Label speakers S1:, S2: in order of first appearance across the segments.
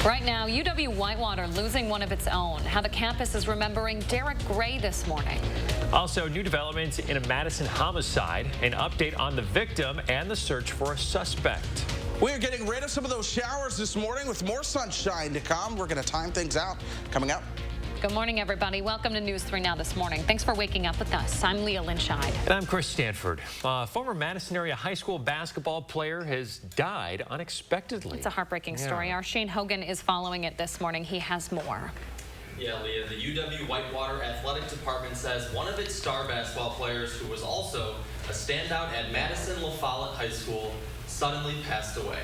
S1: Right now, UW-Whitewater losing one of its own. How the campus is remembering Derek Gray this morning.
S2: Also, new developments in a Madison homicide, an update on the victim, and the search for a suspect.
S3: We are getting rid of some of those showers this morning with more sunshine to come. We're going to time things out. Coming up.
S1: Good morning, everybody. Welcome to News 3 Now this morning. Thanks for waking up with us. I'm Leah Lynchide.
S2: And I'm Chris Stanford. Former Madison area high school basketball player has died unexpectedly.
S1: It's a heartbreaking story. Our Shane Hogan is following it this morning. He has more.
S4: Yeah, Leah, the UW-Whitewater Athletic Department says one of its star basketball players, who was also a standout at Madison La Follette High School, suddenly passed away.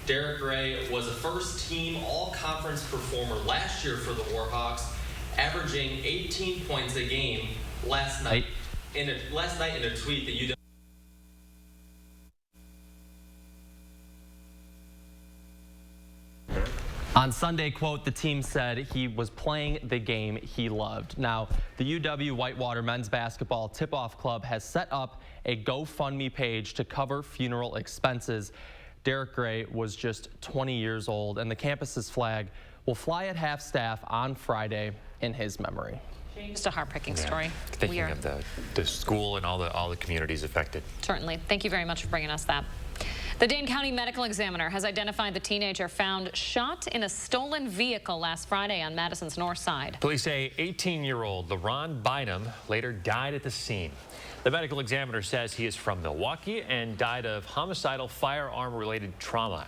S4: Derek Gray was a first-team all-conference performer last year for the Warhawks, averaging 18 points a game last night. In a tweet, the UW.
S5: On Sunday, quote, the team said he was playing the game he loved. Now, the UW-Whitewater men's basketball tip-off club has set up a GoFundMe page to cover funeral expenses. Derek Gray was just 20 years old, and the campus's flag will fly at half-staff on Friday in his memory.
S1: Just a heartbreaking story.
S2: Thinking of the school and all the communities affected.
S1: Certainly. Thank you very much for bringing us that. The Dane County Medical Examiner has identified the teenager found shot in a stolen vehicle last Friday on Madison's north side.
S2: Police say 18-year-old LaRon Bynum later died at the scene. The medical examiner says he is from Milwaukee and died of homicidal firearm-related trauma.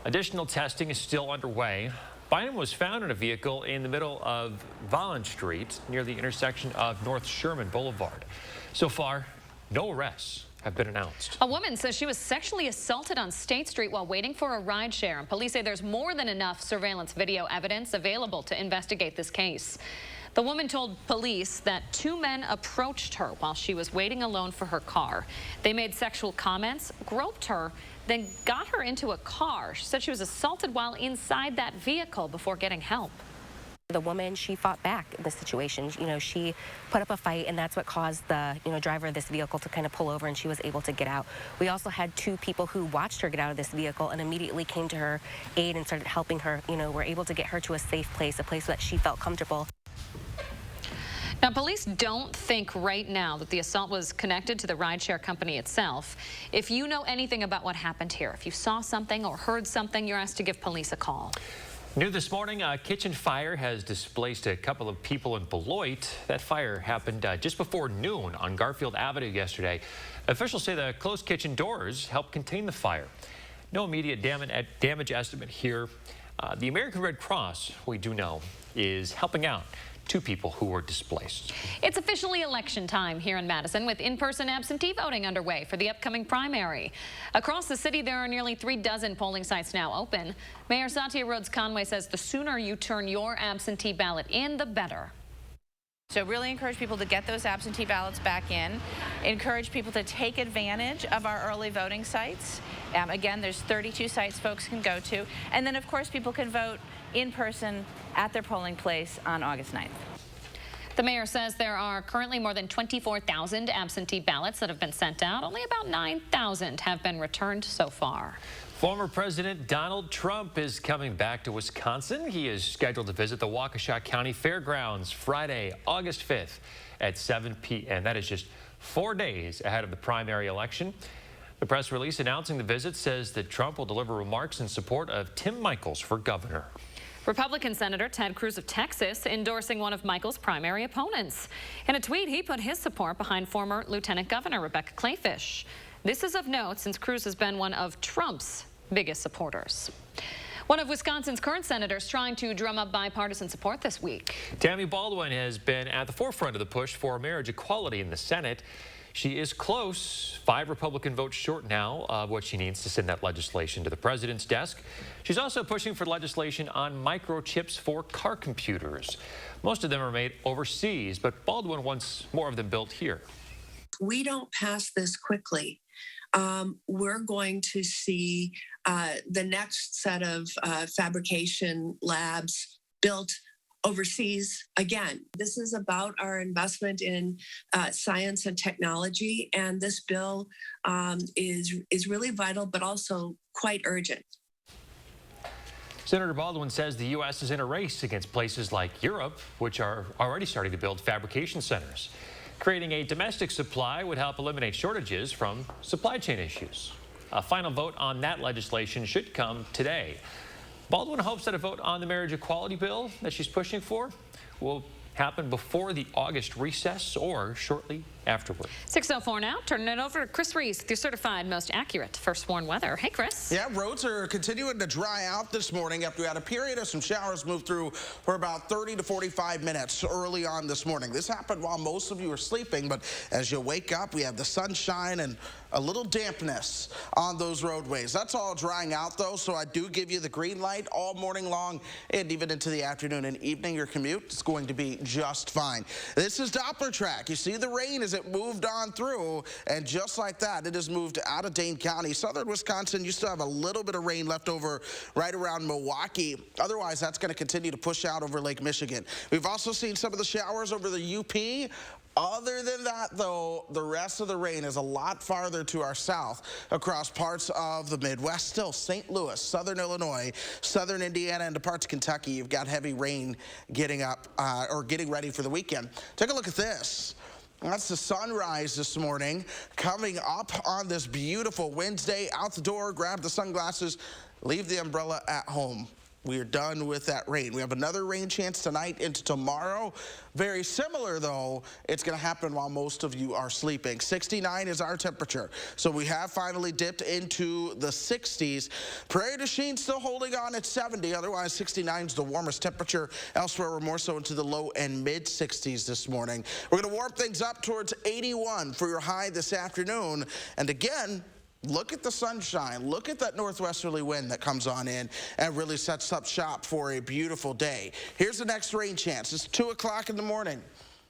S2: Additional testing is still underway. Bynum was found in a vehicle in the middle of Volland Street near the intersection of North Sherman Boulevard. So far, no arrests have been announced.
S1: A woman says she was sexually assaulted on State Street while waiting for a rideshare, and police say there's more than enough surveillance video evidence available to investigate this case. The woman told police that two men approached her while she was waiting alone for her car. They made sexual comments, groped her, then got her into a car. She said she was assaulted while inside that vehicle before getting help.
S6: The woman, she fought back in the situation. You know, she put up a fight, and that's what caused the, driver of this vehicle to kind of pull over, and she was able to get out. We also had two people who watched her get out of this vehicle and immediately came to her aid and started helping her. Were able to get her to a safe place, a place that she felt comfortable.
S1: Now, police don't think right now that the assault was connected to the rideshare company itself. If you know anything about what happened here, if you saw something or heard something, you're asked to give police a call.
S2: New this morning, a kitchen fire has displaced a couple of people in Beloit. That fire happened just before noon on Garfield Avenue yesterday. Officials say the closed kitchen doors helped contain the fire. No immediate damage estimate here. The American Red Cross, we do know, is helping out two people who were displaced.
S1: It's officially election time here in Madison, with in-person absentee voting underway for the upcoming primary. Across the city, there are nearly 36 polling sites now open. Mayor Satya Rhodes Conway says the sooner you turn your absentee ballot in, the better.
S7: So really encourage people to get those absentee ballots back in, encourage people to take advantage of our early voting sites. Again, there's 32 sites folks can go to. And then, of course, people can vote in person at their polling place on August 9th.
S1: The mayor says there are currently more than 24,000 absentee ballots that have been sent out. Only about 9,000 have been returned so far.
S2: Former President Donald Trump is coming back to Wisconsin. He is scheduled to visit the Waukesha County Fairgrounds Friday, August 5th at 7 p.m. That is just 4 days ahead of the primary election. The press release announcing the visit says that Trump will deliver remarks in support of Tim Michels for governor.
S1: Republican Senator Ted Cruz of Texas endorsing one of Michels' primary opponents. In a tweet, he put his support behind former Lieutenant Governor Rebecca Kleefisch. This is of note since Cruz has been one of Trump's biggest supporters. One of Wisconsin's current senators trying to drum up bipartisan support this week.
S2: Tammy Baldwin has been at the forefront of the push for marriage equality in the Senate. She is close, 5 Republican votes short now of what she needs to send that legislation to the president's desk. She's also pushing for legislation on microchips for car computers. Most of them are made overseas, but Baldwin wants more of them built here.
S8: We don't pass this quickly. We're going to see the next set of fabrication labs built overseas again. This is about our investment in science and technology, and this bill is really vital, but also quite urgent.
S2: Senator Baldwin says the U.S. is in a race against places like Europe, which are already starting to build fabrication centers. Creating a domestic supply would help eliminate shortages from supply chain issues. A final vote on that legislation should come today. Baldwin hopes that a vote on the marriage equality bill that she's pushing for will happen before the August recess or shortly afterward.
S1: 6:04 now. Turning it over to Chris Reese with your certified most accurate first warn weather. Hey, Chris.
S3: Yeah, roads are continuing to dry out this morning after we had a period of some showers move through for about 30 to 45 minutes early on this morning. This happened while most of you are sleeping, but as you wake up, we have the sunshine and a little dampness on those roadways. That's all drying out, though, so I do give you the green light all morning long and even into the afternoon and evening. Your commute is going to be just fine. This is Doppler track. You see the rain as it moved on through, and just like that, it has moved out of Dane County. Southern Wisconsin, you still have a little bit of rain left over right around Milwaukee. Otherwise, that's going to continue to push out over Lake Michigan. We've also seen some of the showers over the UP. Other than that, though, the rest of the rain is a lot farther to our south across parts of the Midwest. Still, St. Louis, southern Illinois, southern Indiana, and parts of Kentucky, you've got heavy rain getting up or getting ready for the weekend. Take a look at this. That's the sunrise this morning coming up on this beautiful Wednesday. Out the door, grab the sunglasses, leave the umbrella at home. We are done with that rain. We have another rain chance tonight into tomorrow. Very similar, though. It's going to happen while most of you are sleeping. 69 is our temperature. So we have finally dipped into the 60s. Prairie du Chien still holding on at 70. Otherwise, 69 is the warmest temperature. Elsewhere, we're more so into the low and mid 60s this morning. We're going to warm things up towards 81 for your high this afternoon. And again, look at the sunshine. Look at that northwesterly wind that comes on in and really sets up shop for a beautiful day. Here's the next rain chance. It's 2 o'clock in the morning.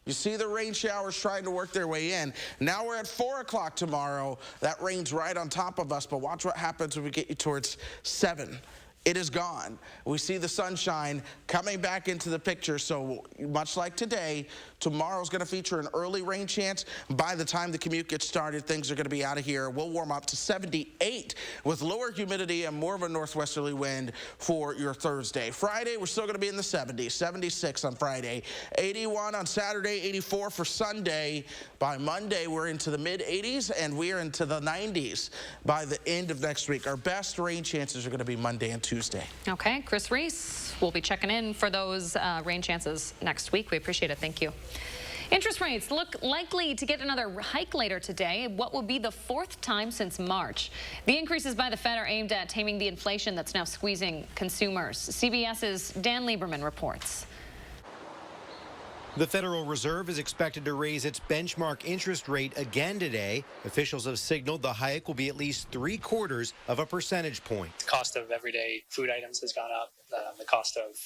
S3: You see the rain showers trying to work their way in. Now we're at 4 o'clock tomorrow. That rain's right on top of us, but watch what happens when we get you towards 7. It is gone. We see the sunshine coming back into the picture. So much like today, tomorrow's going to feature an early rain chance. By the time the commute gets started, things are going to be out of here. We'll warm up to 78 with lower humidity and more of a northwesterly wind for your Thursday. Friday, we're still going to be in the 70s, 76 on Friday, 81 on Saturday, 84 for Sunday. By Monday, we're into the mid-80s, and we are into the 90s by the end of next week. Our best rain chances are going to be Monday and Tuesday.
S1: Okay, Chris Reese, we'll be checking in for those rain chances next week. We appreciate it. Thank you. Interest rates look likely to get another hike later today. What will be the 4th time since March? The increases by the Fed are aimed at taming the inflation that's now squeezing consumers. CBS's Dan Lieberman reports.
S9: The Federal Reserve is expected to raise its benchmark interest rate again today. Officials have signaled the hike will be at least 3/4 of a percentage point.
S10: The cost of everyday food items has gone up. The cost of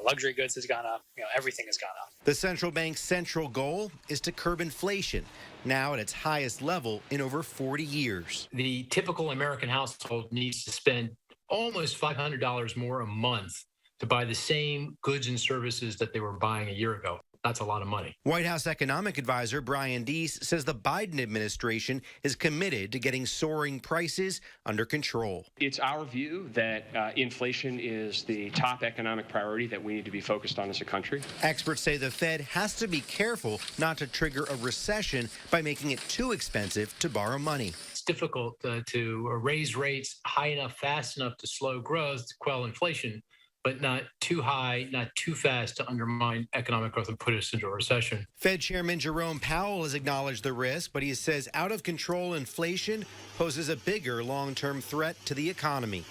S10: luxury goods has gone up. Everything has gone up.
S9: The central bank's central goal is to curb inflation, now at its highest level in over 40 years.
S11: The typical American household needs to spend almost $500 more a month to buy the same goods and services that they were buying a year ago. That's a lot of money.
S9: White House economic advisor Brian Deese says the Biden administration is committed to getting soaring prices under control.
S12: It's our view that inflation is the top economic priority that we need to be focused on as a country.
S9: Experts say the Fed has to be careful not to trigger a recession by making it too expensive to borrow money.
S11: It's difficult to raise rates high enough, fast enough to slow growth, to quell inflation, but not too high, not too fast to undermine economic growth and put us into a recession.
S9: Fed Chairman Jerome Powell has acknowledged the risk, but he says out-of-control inflation poses a bigger long-term threat to the economy.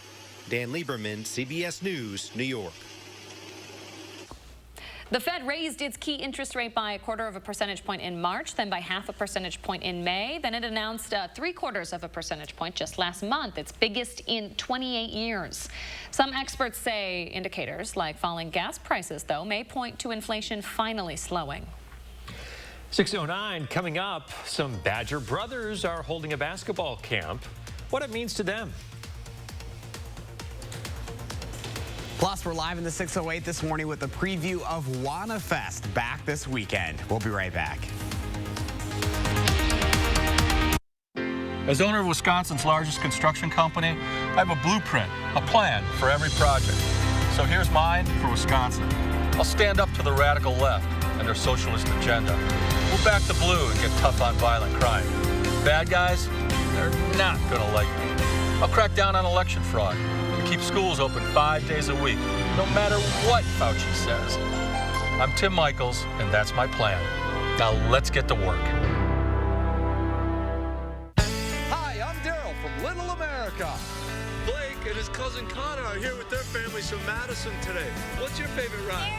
S9: Dan Lieberman, CBS News, New York.
S1: The Fed raised its key interest rate by 1/4 percentage point in March, then by 1/2 percentage point in May. Then it announced 3/4 percentage point just last month, its biggest in 28 years. Some experts say indicators like falling gas prices, though, may point to inflation finally slowing.
S2: 6:09 coming up. Some Badger brothers are holding a basketball camp. What it means to them.
S13: Plus, we're live in the 608 this morning with a preview of Wana Fest back this weekend. We'll be right back.
S14: As owner of Wisconsin's largest construction company, I have a blueprint, a plan for every project. So here's mine for Wisconsin. I'll stand up to the radical left and their socialist agenda. We'll back the blue and get tough on violent crime. Bad guys, they're not gonna like me. I'll crack down on election fraud and keep schools open 5 days a week, no matter what Fauci says. I'm Tim Michaels, and that's my plan. Now let's get to work.
S15: Hi, I'm Daryl from Little America. Blake and his cousin Connor are here with their families from Madison today. What's your favorite ride?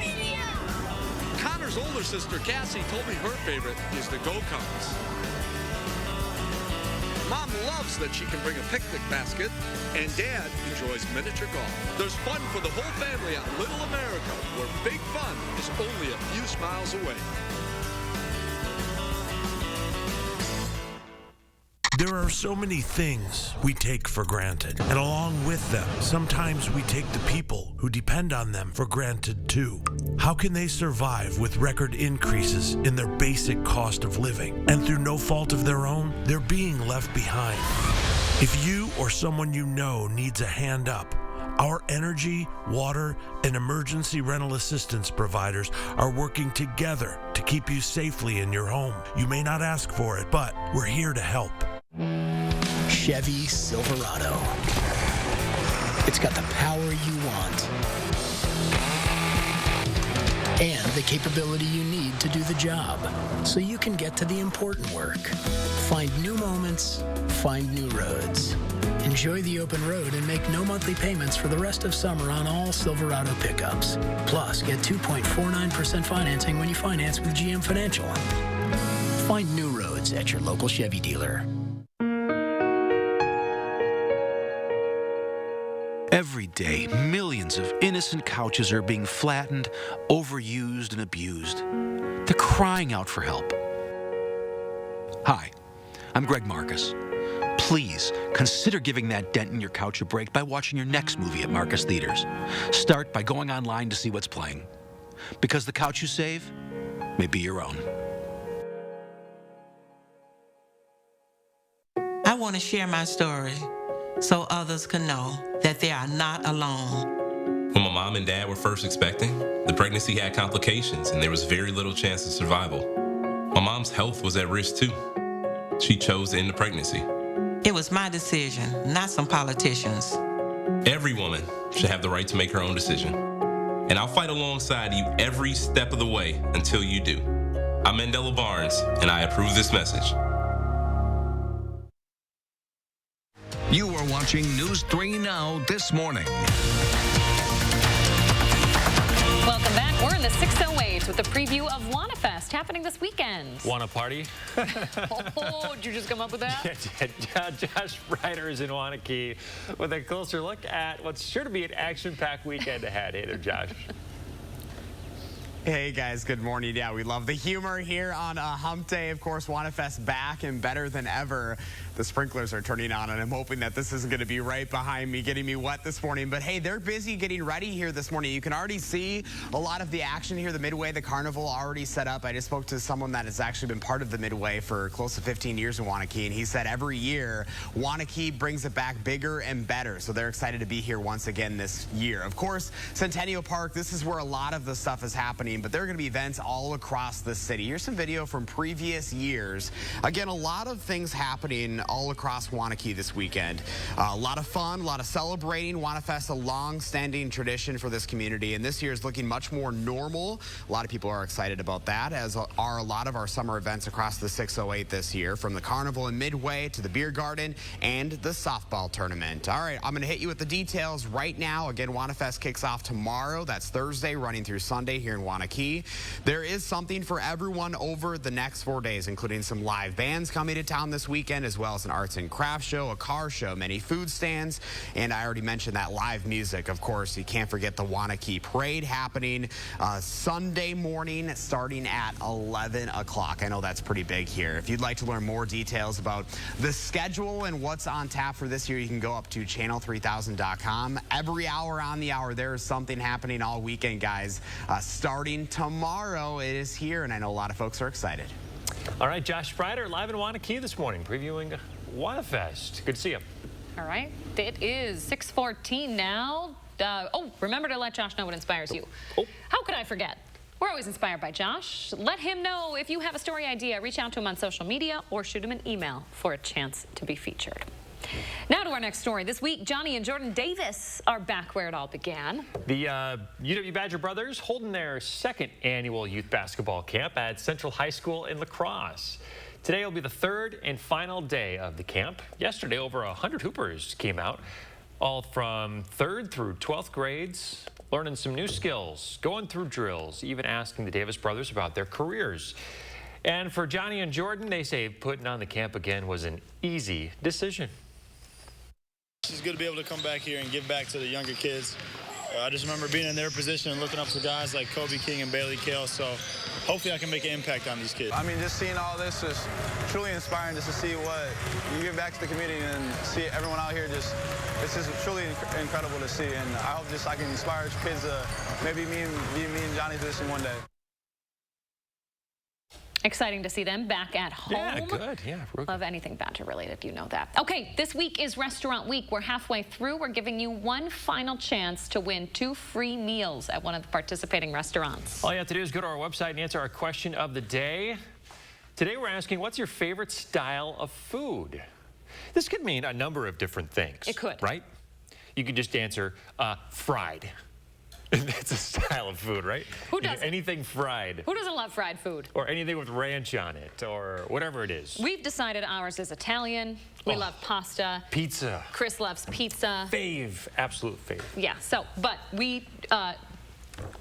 S15: Connor's older sister, Cassie, told me her favorite is the go-karts. Mom loves that she can bring a picnic basket, and Dad enjoys miniature golf. There's fun for the whole family at Little America, where big fun is only a few smiles away.
S16: There are so many things we take for granted, and along with them, sometimes we take the people who depend on them for granted too. How can they survive with record increases in their basic cost of living? And through no fault of their own, they're being left behind. If you or someone you know needs a hand up, our energy, water, and emergency rental assistance providers are working together to keep you safely in your home. You may not ask for it, but we're here to help.
S17: Chevy Silverado. It's got the power you want and the capability you need to do the job so you can get to the important work. Find new moments, find new roads. Enjoy the open road and make no monthly payments for the rest of summer on all Silverado pickups. Plus, get 2.49% financing when you finance with GM Financial. Find new roads at your local Chevy dealer.
S18: Every day, millions of innocent couches are being flattened, overused, and abused. They're crying out for help. Hi, I'm Greg Marcus. Please consider giving that dent in your couch a break by watching your next movie at Marcus Theaters. Start by going online to see what's playing. Because the couch you save may be your own.
S19: I want to share my story so others can know that they are not alone.
S20: When my mom and dad were first expecting, the pregnancy had complications and there was very little chance of survival. My mom's health was at risk too. She chose to end the pregnancy.
S19: It was my decision, not some politicians.
S20: Every woman should have the right to make her own decision. And I'll fight alongside you every step of the way until you do. I'm Mandela Barnes, and I approve this message.
S21: You are watching News 3 Now this morning.
S1: Welcome back. We're in the 608 with a preview of WannaFest happening this weekend.
S2: Want a party?
S1: Oh, did you just come up with that?
S2: Yeah, Josh Ryder is in Wanakee with a closer look at what's sure to be an action-packed weekend ahead. Hey there, Josh.
S13: Hey guys, good morning. Yeah, we love the humor here on Hump Day. Of course, WannaFest back and better than ever. The sprinklers are turning on, and I'm hoping that this isn't going to be right behind me, getting me wet this morning. But hey, they're busy getting ready here this morning. You can already see a lot of the action here. The Midway, the carnival already set up. I just spoke to someone that has actually been part of the Midway for close to 15 years in Wanakee, and he said every year Wanakee brings it back bigger and better. So they're excited to be here once again this year. Of course, Centennial Park, this is where a lot of the stuff is happening, but there are going to be events all across the city. Here's some video from previous years. Again, a lot of things happening all across Wanakee this weekend. A lot of fun, a lot of celebrating. WannaFest, a long-standing tradition for this community, and this year is looking much more normal. A lot of people are excited about that, as are a lot of our summer events across the 608 this year, from the carnival and Midway to the beer garden and the softball tournament. All right, I'm going to hit you with the details right now. Again, WannaFest kicks off tomorrow. That's Thursday, running through Sunday here in Wanakee. There is something for everyone over the next 4 days, including some live bands coming to town this weekend, as well as an arts and crafts show, a car show, many food stands, and I already mentioned that live music. Of course, you can't forget the Wanakee Parade happening Sunday morning starting at 11 o'clock. I know that's pretty big here. If you'd like to learn more details about the schedule and what's on tap for this year, you can go up to channel3000.com. Every hour on the hour, there is something happening all weekend, guys. Starting tomorrow, it is here, and I know a lot of folks are excited.
S2: All right, Josh Ryder live in Wanakee this morning, previewing WannaFest. Good to see you.
S1: All right, it is 6:14 now. Oh, remember to let Josh know what inspires you. How could I forget? We're always inspired by Josh. Let him know if you have a story idea. Reach out to him on social media or shoot him an email for a chance to be featured. Now to our next story. This week, Johnny and Jordan Davis are back where it all began.
S2: The UW Badger brothers holding their second annual youth basketball camp at Central High School in La Crosse. Today will be the third and final day of the camp. Yesterday, over 100 hoopers came out, all from 3rd through 12th grades, learning some new skills, going through drills, even asking the Davis brothers about their careers. And for Johnny and Jordan, they say putting on the camp again was an easy decision.
S4: It's good to be able to come back here and give back to the younger kids. I just remember being in their position and looking up to guys like Kobe King and Bailey Kale, so hopefully I can make an impact on these kids.
S22: I mean, just seeing all this is truly inspiring, just to see what you give back to the community and see everyone out here. It's just truly incredible to see, and I hope I can inspire kids to maybe be me and Johnny's position one day.
S1: Exciting to see them back at home.
S2: Yeah, good. Yeah,
S1: love anything Badger related, you know that. Okay, this week is Restaurant Week. We're halfway through. We're giving you one final chance to win 2 free meals at one of the participating restaurants.
S2: All you have to do is go to our website and answer our question of the day. Today we're asking, what's your favorite style of food? This could mean a number of different things.
S1: It could.
S2: Right? You could just answer fried. That's a style of food, right?
S1: Who doesn't?
S2: Anything fried.
S1: Who doesn't love fried food?
S2: Or anything with ranch on it, or whatever it is.
S1: We've decided ours is Italian. We love pasta.
S2: Pizza.
S1: Chris loves pizza.
S2: Fave. Absolute fave.
S1: Yeah, so, but we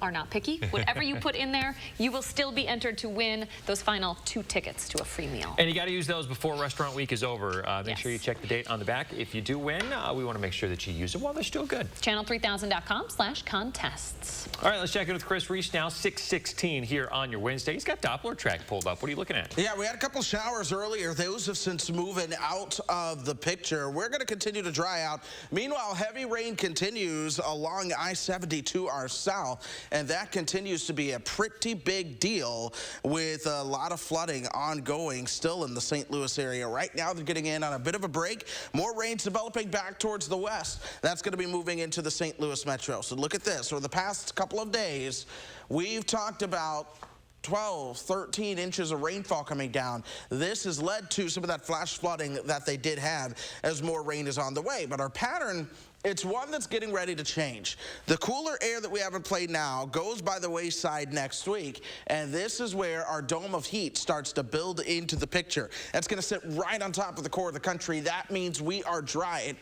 S1: are not picky. Whatever you put in there, you will still be entered to win those final 2 tickets to a free meal.
S2: And you got to use those before Restaurant Week is over. Make sure you check the date on the back. If you do win, we want to make sure that you use them while they're still good.
S1: Channel3000.com/contests.
S2: All right, let's check in with Chris Reese now. 6:16 here on your Wednesday. He's got Doppler track pulled up. What are you looking at?
S3: Yeah, we had a couple showers earlier. Those have since moving out of the picture. We're going to continue to dry out. Meanwhile, heavy rain continues along I-72 our south, and that continues to be a pretty big deal with a lot of flooding ongoing still in the St. Louis area. Right now, they're getting in on a bit of a break. More rain's developing back towards the west. That's going to be moving into the St. Louis metro. So look at this. For the past couple of days, we've talked about 12, 13 inches of rainfall coming down. This has led to some of that flash flooding that they did have as more rain is on the way. But our pattern, it's one that's getting ready to change. The cooler air that we have in play now goes by the wayside next week, and this is where our dome of heat starts to build into the picture. That's going to sit right on top of the core of the country. That means we are dry. It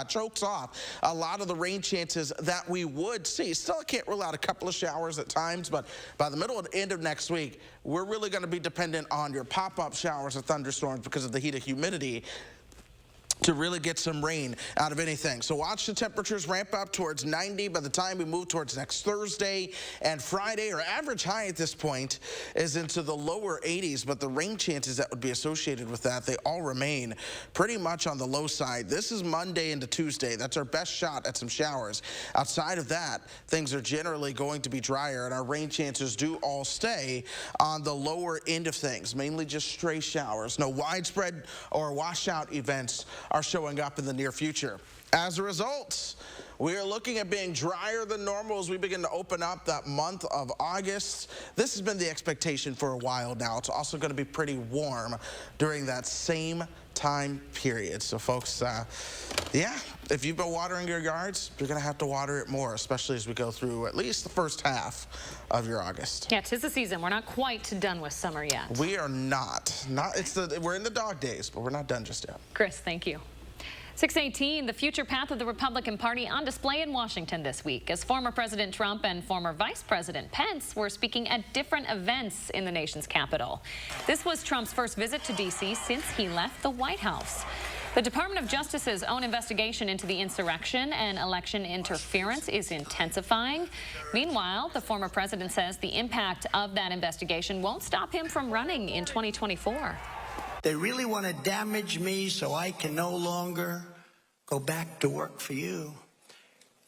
S3: chokes off a lot of the rain chances that we would see. Still, I can't rule out a couple of showers at times, but by the middle and end of next week, we're really going to be dependent on your pop-up showers or thunderstorms because of the heat and humidity to really get some rain out of anything. So watch the temperatures ramp up towards 90 by the time we move towards next Thursday and Friday. Our average high at this point is into the lower 80s, but the rain chances that would be associated with that, they all remain pretty much on the low side. This is Monday into Tuesday. That's our best shot at some showers. Outside of that, things are generally going to be drier, and our rain chances do all stay on the lower end of things, mainly just stray showers. No widespread or washout events are showing up in the near future. As a result, we are looking at being drier than normal as we begin to open up that month of August. This has been the expectation for a while now. It's also going to be pretty warm during that same time period. So folks, yeah, if you've been watering your yards, you're going to have to water it more, especially as we go through at least the first half of your August.
S1: Yeah, 'tis the season. We're not quite done with summer yet.
S3: We are not. We're in the dog days, but we're not done just yet.
S1: Chris, thank you. 6:18, the future path of the Republican Party on display in Washington this week as former President Trump and former Vice President Pence were speaking at different events in the nation's capital. This was Trump's first visit to D.C. since he left the White House. The Department of Justice's own investigation into the insurrection and election interference is intensifying. Meanwhile, the former president says the impact of that investigation won't stop him from running in 2024.
S23: They really want to damage me so I can no longer go back to work for you.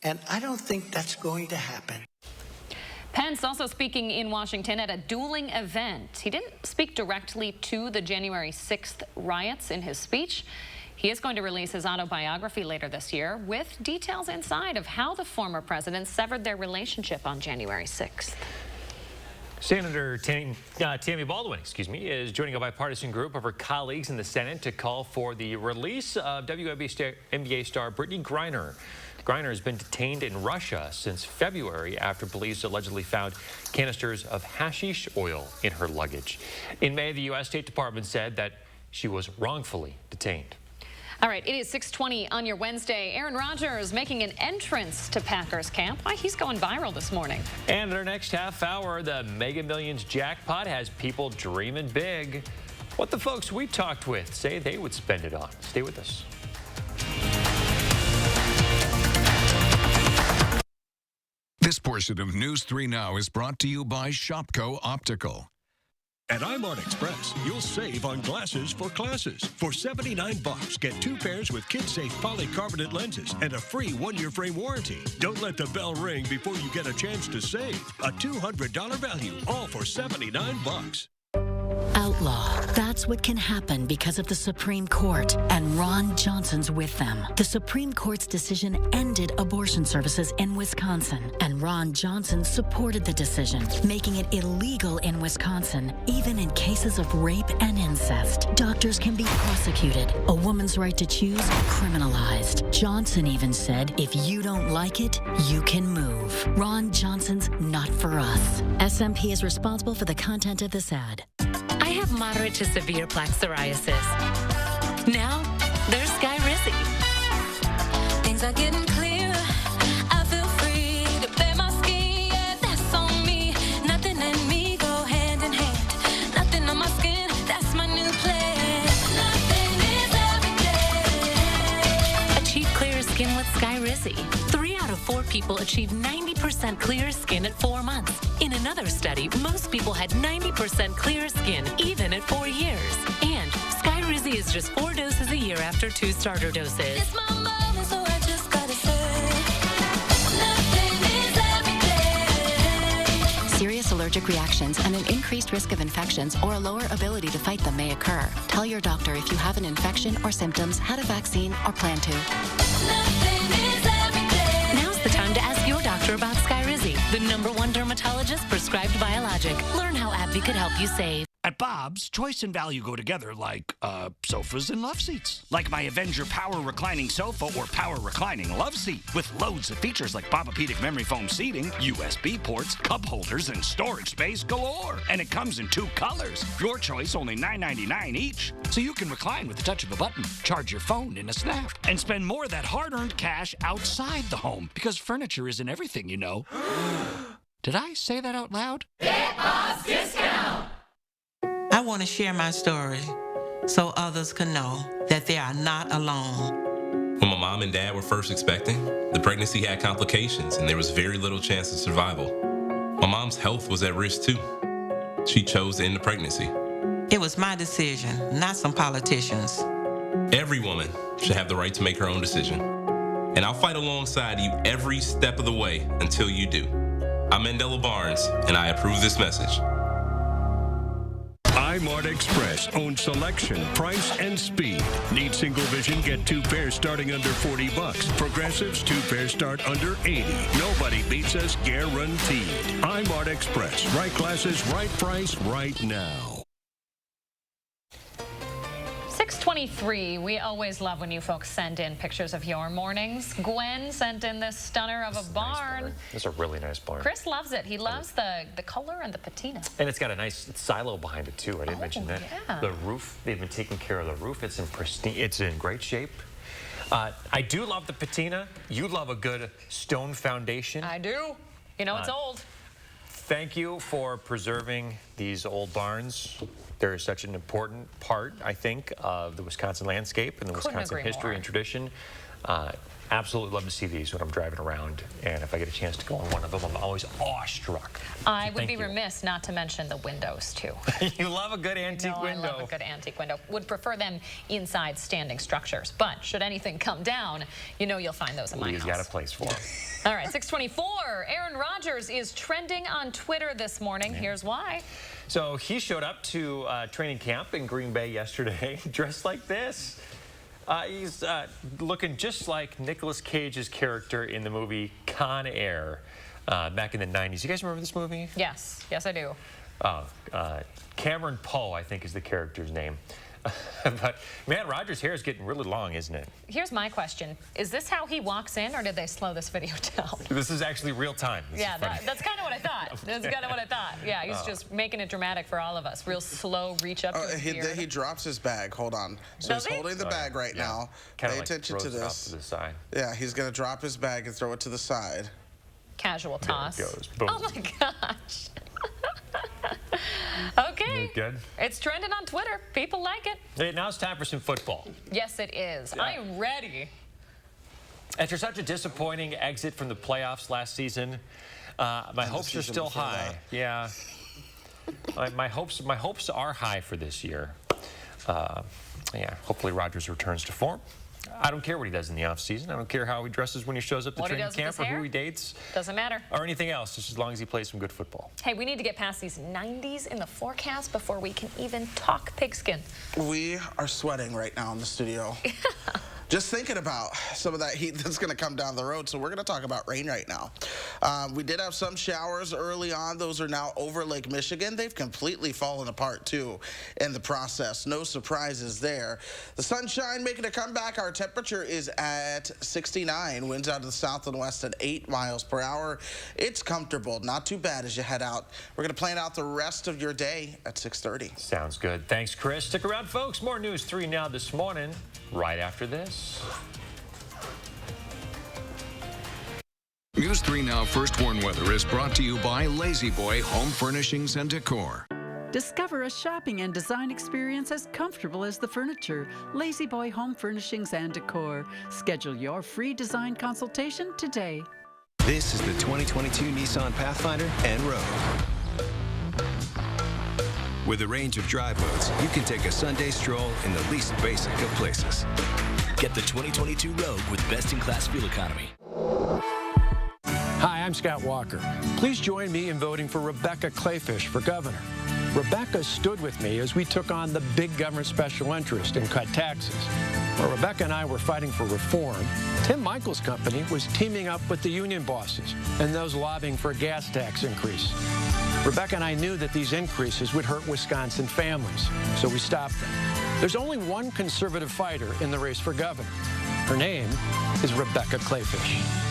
S23: And I don't think that's going to happen.
S1: Pence also speaking in Washington at a dueling event. He didn't speak directly to the January 6th riots in his speech. He is going to release his autobiography later this year with details inside of how the former president severed their relationship on January 6th.
S2: Senator Tammy Baldwin, is joining a bipartisan group of her colleagues in the Senate to call for the release of WNBA star Brittany Griner. Griner has been detained in Russia since February after police allegedly found canisters of hashish oil in her luggage. In May, the U.S. State Department said that she was wrongfully detained.
S1: All right, it is 6:20 on your Wednesday. Aaron Rodgers making an entrance to Packers camp. Why, he's going viral this morning.
S2: And in our next half hour, the Mega Millions jackpot has people dreaming big. What the folks we talked with say they would spend it on. Stay with us.
S21: This portion of News 3 Now is brought to you by Shopko Optical.
S5: At iMart Express, you'll save on glasses for classes. For $79, get 2 pairs with kid-safe polycarbonate lenses and a free 1-year frame warranty. Don't let the bell ring before you get a chance to save. A $200 value, all for $79.
S6: Outlaw. That's what can happen because of the Supreme Court, and Ron Johnson's with them. The Supreme Court's decision ended abortion services in Wisconsin, and Ron Johnson supported the decision, making it illegal in Wisconsin, even in cases of rape and incest. Doctors can be prosecuted. A woman's right to choose criminalized. Johnson even said, if you don't like it, you can move. Ron Johnson's not for us. SMP is responsible for the content of this ad.
S7: I have moderate to severe plaque psoriasis. Now, there's Skyrizi. Things are getting clearer. I feel free to bare my skin. Yeah, that's on me. Nothing and me go hand in hand. Nothing on my skin. That's my new plan. Nothing is everyday. Achieve clearer skin with Skyrizi. 3 out of 4 people achieve 90% clearer skin at 4 months. In another study, most people had 90% clearer skin, even at 4 years. And Skyrizi is just 4 doses a year after 2 starter doses. It's my moment, so I just gotta say, nothing is everyday.
S24: Serious allergic reactions and an increased risk of infections or a lower ability to fight them may occur. Tell your doctor if you have an infection or symptoms, had a vaccine, or plan to.
S7: Nothing is everyday. Now's the time to ask your doctor about Skyrizi, the #1 dermatologist prescribed biologic. Learn how AbbVie could help you save.
S25: At Bob's, choice and value go together like, sofas and love seats. Like my Avenger Power Reclining Sofa or Power Reclining Love Seat. With loads of features like Popopedic memory foam seating, USB ports, cup holders, and storage space galore. And it comes in 2 colors. Your choice, only $9.99 each. So you can recline with the touch of a button, charge your phone in a snap, and spend more of that hard-earned cash outside the home. Because furniture isn't everything, you know. Did I say that out loud?
S19: Get Bob's discount! I want to share my story so others can know that they are not alone.
S20: When my mom and dad were first expecting, the pregnancy had complications and there was very little chance of survival. My mom's health was at risk too. She chose to end the pregnancy.
S19: It was my decision, not some politicians.
S20: Every woman should have the right to make her own decision. And I'll fight alongside you every step of the way until you do. I'm Mandela Barnes, and I approve this message.
S5: iMart Express owns selection, price, and speed. Need single vision? Get 2 pairs starting under $40. Progressives, 2 pairs start under $80. Nobody beats us, guaranteed. iMart Express. Right glasses, right price, right now.
S1: 6:23. We always love when you folks send in pictures of your mornings. Gwen sent in this stunner of a barn.
S2: Nice. This is a really nice barn.
S1: Chris loves it. He loves the color and the patina.
S2: And it's got a nice silo behind it too. I didn't mention that.
S1: Yeah.
S2: The roof, they've been taking care of the roof. It's in pristine. It's in great shape. I do love the patina. You love a good stone foundation.
S1: I do. You know it's old.
S2: Thank you for preserving these old barns. They're such an important part, I think, of the Wisconsin landscape and the Wisconsin history and tradition. Absolutely love to see these when I'm driving around, and if I get a chance to go on one of them, I'm always awestruck.
S1: I would be remiss not to mention the windows, too.
S2: You love a good antique window.
S1: I love a good antique window. Would prefer them inside standing structures, but should anything come down, you know you'll find those in my house.
S2: He's got a place for them.
S1: All right, 6:24. Aaron Rodgers is trending on Twitter this morning. Yeah. Here's why.
S2: So he showed up to training camp in Green Bay yesterday dressed like this. He's looking just like Nicolas Cage's character in the movie Con Air back in the 90s. You guys remember this movie?
S1: Yes. Yes, I do.
S2: Cameron Poe, I think, is the character's name. But, man, Roger's hair is getting really long, isn't it?
S1: Here's my question. Is this how he walks in, or did they slow this video down?
S2: This is actually real time.
S1: Yeah, that's kind of what I thought. That's kind of what I thought. Yeah, he's just making it dramatic for all of us. Real slow reach up to his beard.
S3: He drops his bag. Hold on. So he's holding the bag right now. Pay attention to this.
S2: To the side.
S3: Yeah, he's going to drop his bag and throw it to the side.
S1: Casual toss.
S2: There it goes. Boom.
S1: Oh, my gosh. Okay.
S2: Good.
S1: It's trending on Twitter. People like it.
S2: Hey, now it's time for some football.
S1: Yes, it is. Yeah. I am ready.
S2: After such a disappointing exit from the playoffs last season, my hopes are still high. Yeah. My hopes are high for this year. Yeah, hopefully Rodgers returns to form. I don't care what he does in the offseason. I don't care how he dresses when he shows up to training camp or who he dates.
S1: Doesn't matter.
S2: Or anything else, just as long as he plays some good football.
S1: Hey, we need to get past these 90s in the forecast before we can even talk pigskin.
S3: We are sweating right now in the studio. Just thinking about some of that heat that's going to come down the road. So we're going to talk about rain right now. We did have some showers early on. Those are now over Lake Michigan. They've completely fallen apart, too, in the process. No surprises there. The sunshine making a comeback. Our temperature is at 69. Winds out of the south and west at 8 miles per hour. It's comfortable. Not too bad as you head out. We're going to plan out the rest of your day at 6:30.
S2: Sounds good. Thanks, Chris. Stick around, folks. More News 3 Now this morning, right after this.
S21: News 3 Now First Warn Weather is brought to you by Lazy Boy Home Furnishings and Decor.
S8: Discover a shopping and design experience as comfortable as the furniture. Lazy Boy Home Furnishings and Decor. Schedule your free design consultation today.
S9: This is the 2022 Nissan Pathfinder and Rogue. With a range of drive modes, you can take a Sunday stroll in the least basic of places.
S10: Get the 2022 Rogue with best-in-class fuel economy.
S11: Hi, I'm Scott Walker. Please join me in voting for Rebecca Clayfish for governor. Rebecca stood with me as we took on the big government special interest and cut taxes. While Rebecca and I were fighting for reform, Tim Michael's company was teaming up with the union bosses and those lobbying for a gas tax increase. Rebecca and I knew that these increases would hurt Wisconsin families, so we stopped them. There's only one conservative fighter in the race for governor. Her name is Rebecca Clayfish.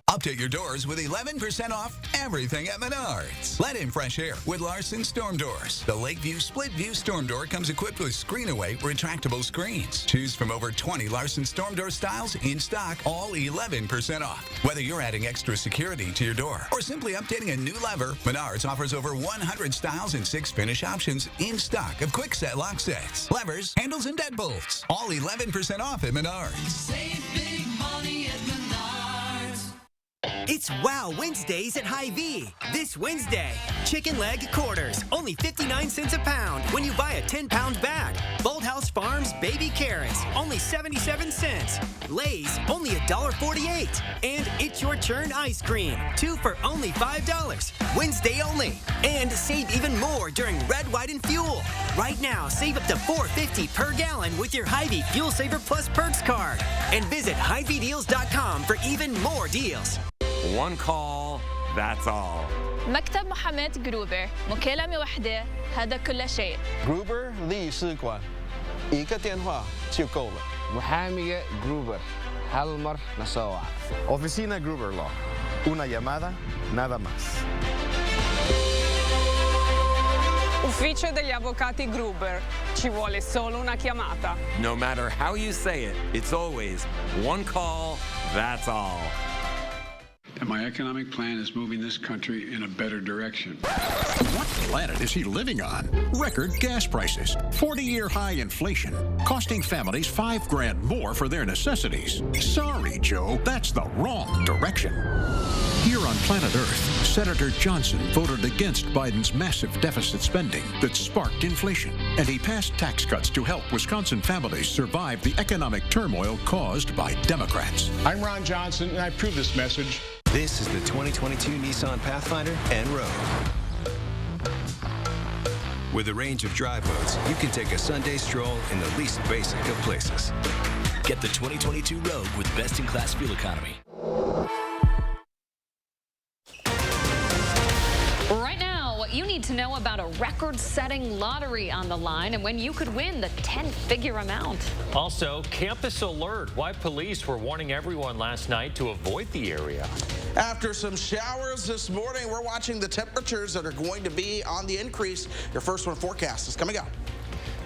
S12: Update your doors with 11% off everything at Menards. Let in fresh air with Larson Storm Doors. The Lakeview Split View Storm Door comes equipped with screen-away retractable screens. Choose from over 20 Larson Storm Door styles in stock, all 11% off. Whether you're adding extra security to your door or simply updating a new lever, Menards offers over 100 styles and 6 finish options in stock of quick-set lock sets, levers, handles, and deadbolts. All 11% off at Menards.
S26: Save big money at Menards. It's Wow Wednesdays at Hy-Vee. This Wednesday, chicken leg quarters, only 59 cents a pound when you buy a 10-pound bag. Bolthouse Farms baby carrots, only 77 cents. Lay's, only $1.48. And It's Your Turn ice cream, 2 for only $5. Wednesday only. And save even more during Red, White, and Fuel. Right now, save up to $4.50 per gallon with your Hy-Vee Fuel Saver Plus Perks card. And visit HyVeeDeals.com for even more deals.
S27: One call, that's all.
S28: مكتب محاماة جروبر مكالمة واحدة هذا كل شيء.
S29: جروبر 律师馆一个电话就够了. محامية جروبر هالمر نسوع. Oficina Gruber Law. Una llamada, nada más.
S30: Ufficio degli avvocati Gruber. Ci vuole solo una chiamata.
S27: No matter how you say it, it's always one call, that's all.
S31: And my economic plan is moving this country in a better direction.
S32: What planet is he living on? Record gas prices, 40-year high inflation, costing families $5 grand more for their necessities. Sorry, Joe, that's the wrong direction. Here on planet Earth, Senator Johnson voted against Biden's massive deficit spending that sparked inflation, and he passed tax cuts to help Wisconsin families survive the economic turmoil caused by Democrats.
S31: I'm Ron Johnson, and I approve this message.
S9: This is the 2022 Nissan Pathfinder and Rogue. With a range of dry boats, you can take a Sunday stroll in the least basic of places.
S10: Get the 2022 Rogue with best-in-class fuel economy.
S1: Right now, what you need to know about a record-setting lottery on the line and when you could win the 10-figure amount.
S2: Also, campus alert. Why police were warning everyone last night to avoid the area.
S3: After some showers this morning, we're watching the temperatures that are going to be on the increase. Your first one forecast is coming up.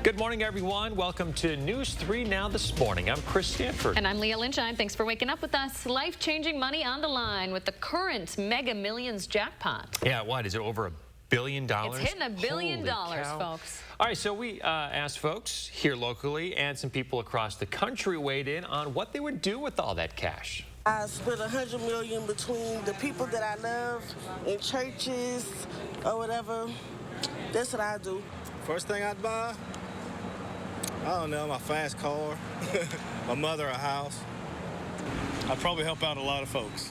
S2: Good morning, everyone. Welcome to News 3 Now this morning. I'm Chris Stanford.
S1: And I'm Leah Lynchine. Thanks for waking up with us. Life-changing money on the line with the current Mega Millions jackpot.
S2: Yeah, what? Is it over $1 billion?
S1: It's hitting $1 billion, folks.
S2: All right, so we asked folks here locally and some people across the country weighed in on what they would do with all that cash.
S4: I split $100 million between the people that I love in churches or whatever. That's what I do.
S29: First thing I'd buy, I don't know, my fast car, my mother a house. I'd probably help out a lot of folks.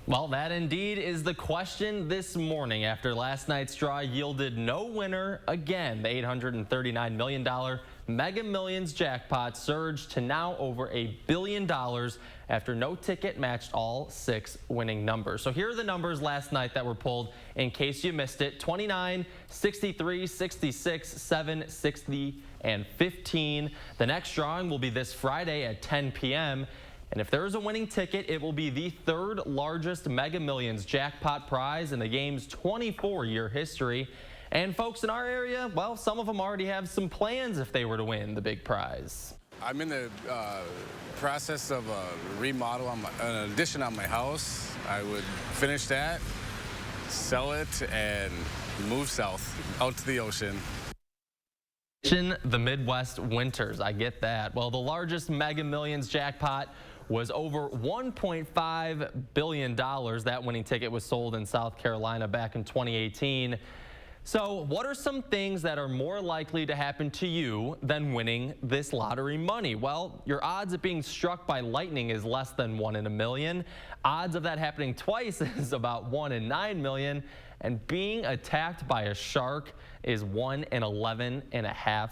S6: Well, that indeed is the question this morning after last night's draw yielded no winner. Again, the $839 million Mega Millions jackpot surged to now over $1 billion after no ticket matched all 6 winning numbers. So here are the numbers last night that were pulled in case you missed it. 29, 63, 66, 7, 60, and 15. The next drawing will be this Friday at 10 p.m. And if there is a winning ticket, it will be the 3rd largest Mega Millions jackpot prize in the game's 24-year history. And folks in our area, well, some of them already have some plans if they were to win the big prize.
S29: I'm in the process of a remodel, an addition on my house. I would finish that, sell it, and move south, out to the ocean.
S6: The Midwest winters, I get that. Well, the largest Mega Millions jackpot was over $1.5 billion. That winning ticket was sold in South Carolina back in 2018. So what are some things that are more likely to happen to you than winning this lottery money? Well, your odds of being struck by lightning is less than 1 in a million. Odds of that happening twice is about 1 in 9 million. And being attacked by a shark is 1 in 11.5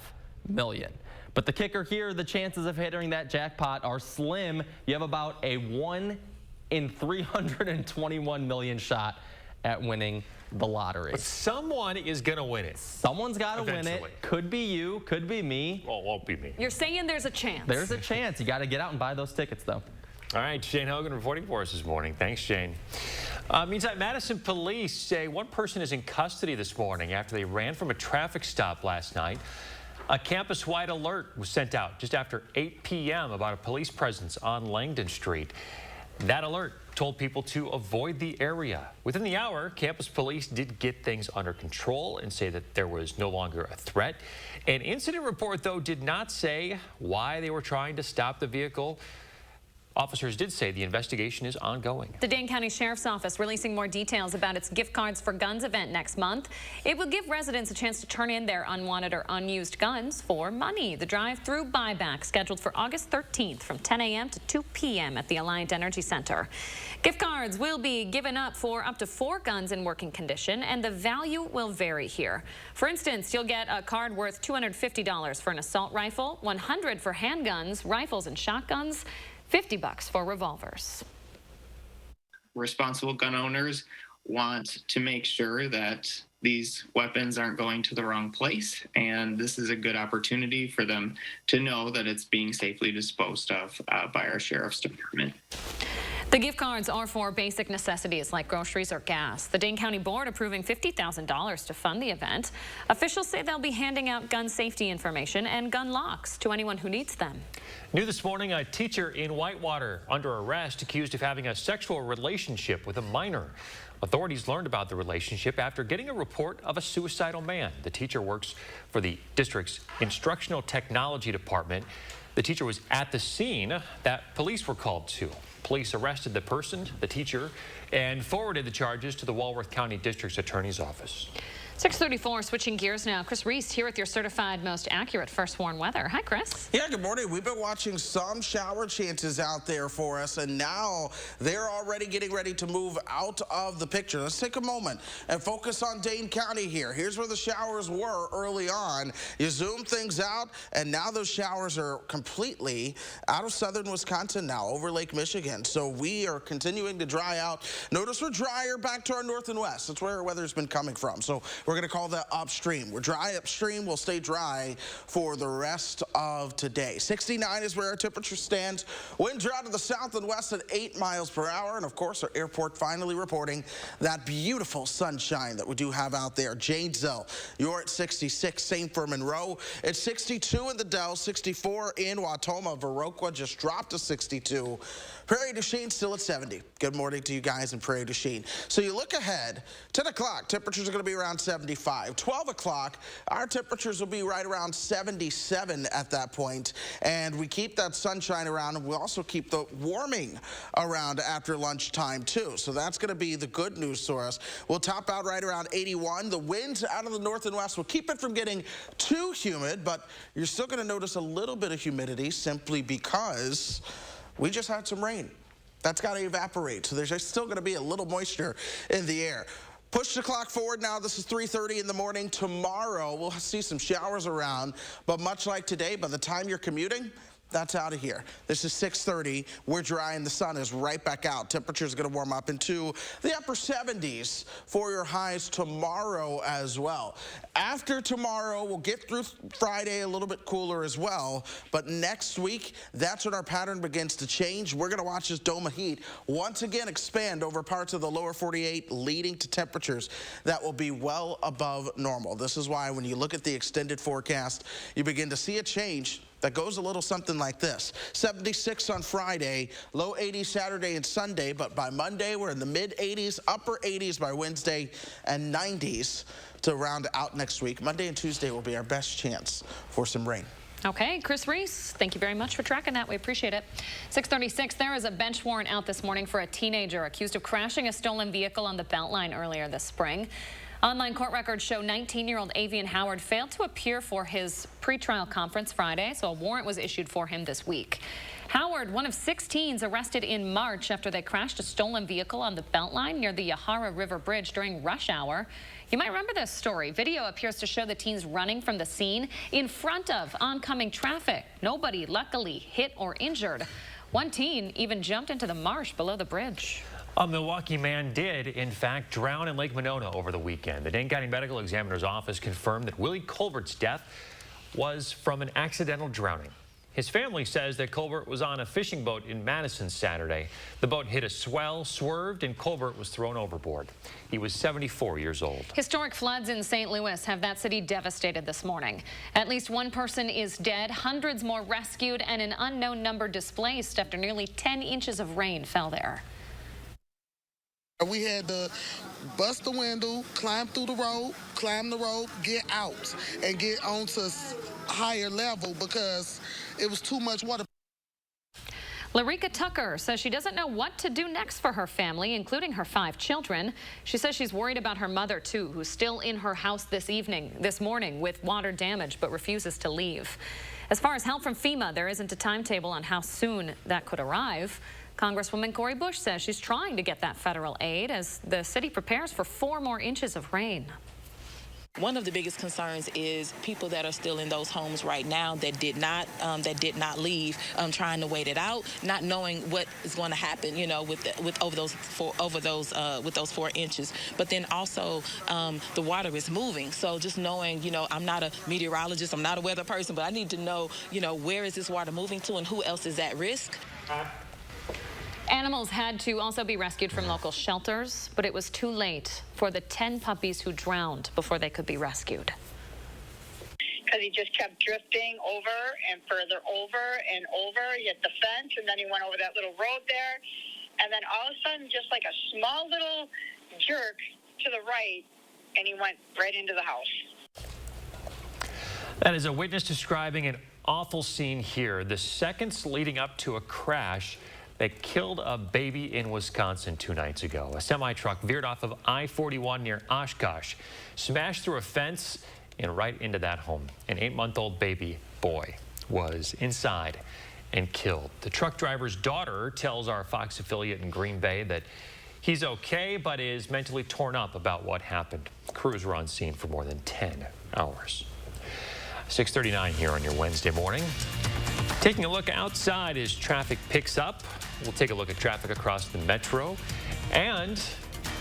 S6: million. But the kicker here, the chances of hitting that jackpot are slim. You have about a 1 in 321 million shot at winning the lottery.
S2: But someone is going to win it.
S6: Someone's got to win it. Could be you, could be me.
S2: Well, it won't be me.
S1: You're saying there's a chance.
S6: There's a chance. You got to get out and buy those tickets, though.
S2: All right, Shane Hogan reporting for us this morning. Thanks, Shane. Meantime, Madison police say one person is in custody this morning after they ran from a traffic stop last night. A campus-wide alert was sent out just after 8 p.m. about a police presence on Langdon Street. That alert told people to avoid the area. Within the hour, campus police did get things under control and say that there was no longer a threat. An incident report, though, did not say why they were trying to stop the vehicle. Officers did say the investigation is ongoing.
S1: The Dane County Sheriff's Office releasing more details about its Gift Cards for Guns event next month. It will give residents a chance to turn in their unwanted or unused guns for money. The drive-through buyback scheduled for August 13th from 10 a.m. to 2 p.m. at the Alliant Energy Center. Gift cards will be given up for up to 4 guns in working condition, and the value will vary here. For instance, you'll get a card worth $250 for an assault rifle, $100 for handguns, rifles, and shotguns, $50 for revolvers.
S7: Responsible gun owners want to make sure that these weapons aren't going to the wrong place, and this is a good opportunity for them to know that it's being safely disposed of by our Sheriff's Department.
S1: The gift cards are for basic necessities like groceries or gas. The Dane County Board approving $50,000 to fund the event. Officials say they'll be handing out gun safety information and gun locks to anyone who needs them.
S2: New this morning, a teacher in Whitewater under arrest accused of having a sexual relationship with a minor. Authorities learned about the relationship after getting a report of a suicidal man. The teacher works for the district's instructional technology department. The teacher was at the scene that police were called to. Police arrested the person, the teacher, and forwarded the charges to the Walworth County District's Attorney's Office.
S1: 6:34, switching gears now. Chris Reese here with your certified most accurate first warn weather. Hi, Chris.
S3: Yeah, good morning. We've been watching some shower chances out there for us, and now they're already getting ready to move out of the picture. Let's take a moment and focus on Dane County here. Here's where the showers were early on. You zoom things out, and now those showers are completely out of southern Wisconsin now, over Lake Michigan. So we are continuing to dry out. Notice we're drier back to our north and west. That's where our weather's been coming from. So we're going to call that upstream. We're dry upstream. We'll stay dry for the rest of today. 69 is where our temperature stands. Winds are out of the south and west at 8 miles per hour. And of course, our airport finally reporting that beautiful sunshine that we do have out there. Janesville, you're at 66. Same for Monroe. It's 62 in the Dell, 64 in Watoma. Viroqua just dropped to 62. Prairie du Chien still at 70. Good morning to you guys in Prairie du Chien. So you look ahead, 10 o'clock, temperatures are going to be around 75. 12 o'clock, our temperatures will be right around 77 at that point. And we keep that sunshine around, and we also keep the warming around after lunchtime too. So that's going to be the good news for us. We'll top out right around 81. The winds out of the north and west will keep it from getting too humid, but you're still going to notice a little bit of humidity simply because we just had some rain. That's got to evaporate, so there's just still going to be a little moisture in the air. Push the clock forward now. This is 3:30 in the morning. Tomorrow, we'll see some showers around, but much like today, by the time you're commuting, that's out of here. This is 6:30. We're dry and the sun is right back out. Temperatures are going to warm up into the upper 70s for your highs tomorrow as well. After tomorrow, we'll get through Friday a little bit cooler as well. But next week, that's when our pattern begins to change. We're going to watch this dome of heat once again expand over parts of the lower 48, leading to temperatures that will be well above normal. This is why when you look at the extended forecast, you begin to see a change that goes a little something like this. 76 on Friday, low 80s Saturday and Sunday, but by Monday we're in the mid 80s, upper 80s by Wednesday, and 90s to round out next week. Monday and Tuesday will be our best chance for some rain.
S1: Okay, Chris Reese, thank you very much for tracking that. We appreciate it. 6:36, there is a bench warrant out this morning for a teenager accused of crashing a stolen vehicle on the Beltline earlier this spring. Online court records show 19-year-old Avian Howard failed to appear for his pretrial conference Friday, so a warrant was issued for him this week. Howard, one of 6 teens arrested in March after they crashed a stolen vehicle on the Beltline near the Yahara River Bridge during rush hour. You might remember this story. Video appears to show the teens running from the scene in front of oncoming traffic. Nobody, luckily, hit or injured. One teen even jumped into the marsh below the bridge.
S2: A Milwaukee man did, in fact, drown in Lake Monona over the weekend. The Dane County Medical Examiner's office confirmed that Willie Colbert's death was from an accidental drowning. His family says that Colbert was on a fishing boat in Madison Saturday. The boat hit a swell, swerved, and Colbert was thrown overboard. He was 74 years old.
S1: Historic floods in St. Louis have that city devastated this morning. At least one person is dead, hundreds more rescued, and an unknown number displaced after nearly 10 inches of rain fell there.
S13: We had to bust the window, climb through the rope, climb the rope, get out, and get onto a higher level because it was too much water.
S1: Larika Tucker says she doesn't know what to do next for her family, including her 5 children. She says she's worried about her mother, too, who's still in her house this morning with water damage, but refuses to leave. As far as help from FEMA, there isn't a timetable on how soon that could arrive. Congresswoman Cori Bush says she's trying to get that federal aid as the city prepares for 4 more inches of rain.
S14: One of the biggest concerns is people that are still in those homes right now that did not leave, trying to wait it out, not knowing what is going to happen, you know, with those 4 inches. But then also the water is moving, so just knowing, you know, I'm not a meteorologist, I'm not a weather person, but I need to know, you know, where is this water moving to and who else is at risk.
S1: Animals had to also be rescued from local shelters, but it was too late for the 10 puppies who drowned before they could be rescued.
S15: Because he just kept drifting over and further over and over. He hit the fence, and then he went over that little road there. And then all of a sudden, just like a small little jerk to the right, and he went right into the house.
S2: That is a witness describing an awful scene here. The seconds leading up to a crash that killed a baby in Wisconsin 2 nights ago. A semi-truck veered off of I-41 near Oshkosh, smashed through a fence and right into that home. An 8-month-old baby boy was inside and killed. The truck driver's daughter tells our Fox affiliate in Green Bay that he's okay, but is mentally torn up about what happened. Crews were on scene for more than 10 hours. 6:39 here on your Wednesday morning. Taking a look outside as traffic picks up. We'll take a look at traffic across the metro. And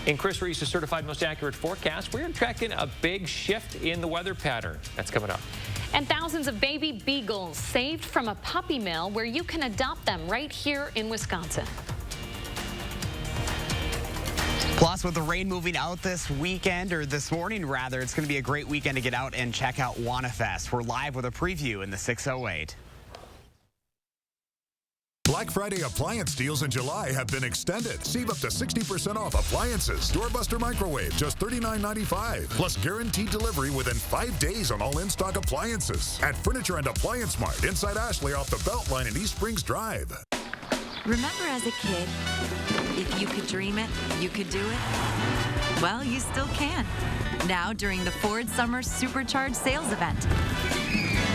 S2: in Chris Reese's certified most accurate forecast, we're tracking a big shift in the weather pattern. That's coming up.
S1: And thousands of baby beagles saved from a puppy mill where you can adopt them right here in Wisconsin.
S5: Plus, with the rain moving out this weekend, or this morning rather, it's going to be a great weekend to get out and check out WannaFest. We're live with a preview in the 608.
S8: Black Friday appliance deals in July have been extended. Save up to 60% off appliances. Doorbuster microwave, just $39.95. Plus guaranteed delivery within 5 days on all in-stock appliances. At Furniture and Appliance Mart inside Ashley off the Beltline in East Springs Drive.
S16: Remember as a kid, if you could dream it, you could do it? Well, you still can. Now during the Ford Summer Supercharged Sales Event.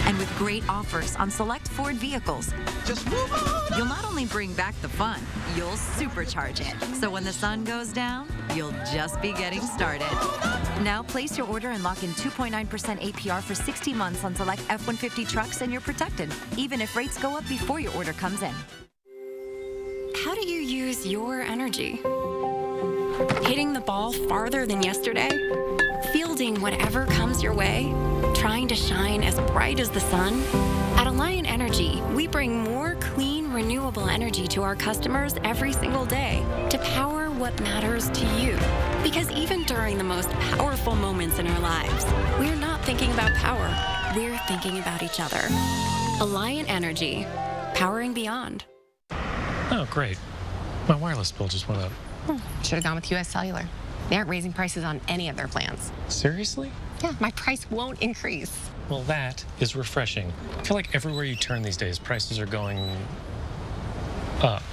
S16: And with great offers on select Ford vehicles. Just move on! You'll not only bring back the fun, you'll supercharge it. So when the sun goes down, you'll just be getting started. Now place your order and lock in 2.9% APR for 60 months on select F-150 trucks and you're protected, even if rates go up before your order comes in.
S17: How do you use your energy? Hitting the ball farther than yesterday? Fielding whatever comes your way? Trying to shine as bright as the sun? At Alliant Energy, we bring more clean, renewable energy to our customers every single day to power what matters to you. Because even during the most powerful moments in our lives, we're not thinking about power, we're thinking about each other. Alliant Energy, powering beyond.
S18: Oh, great. My wireless bill just went up.
S19: Should have gone with US Cellular. They aren't raising prices on any of their plans.
S18: Seriously?
S19: Yeah, my price won't increase.
S18: Well, that is refreshing. I feel like everywhere you turn these days, prices are going up.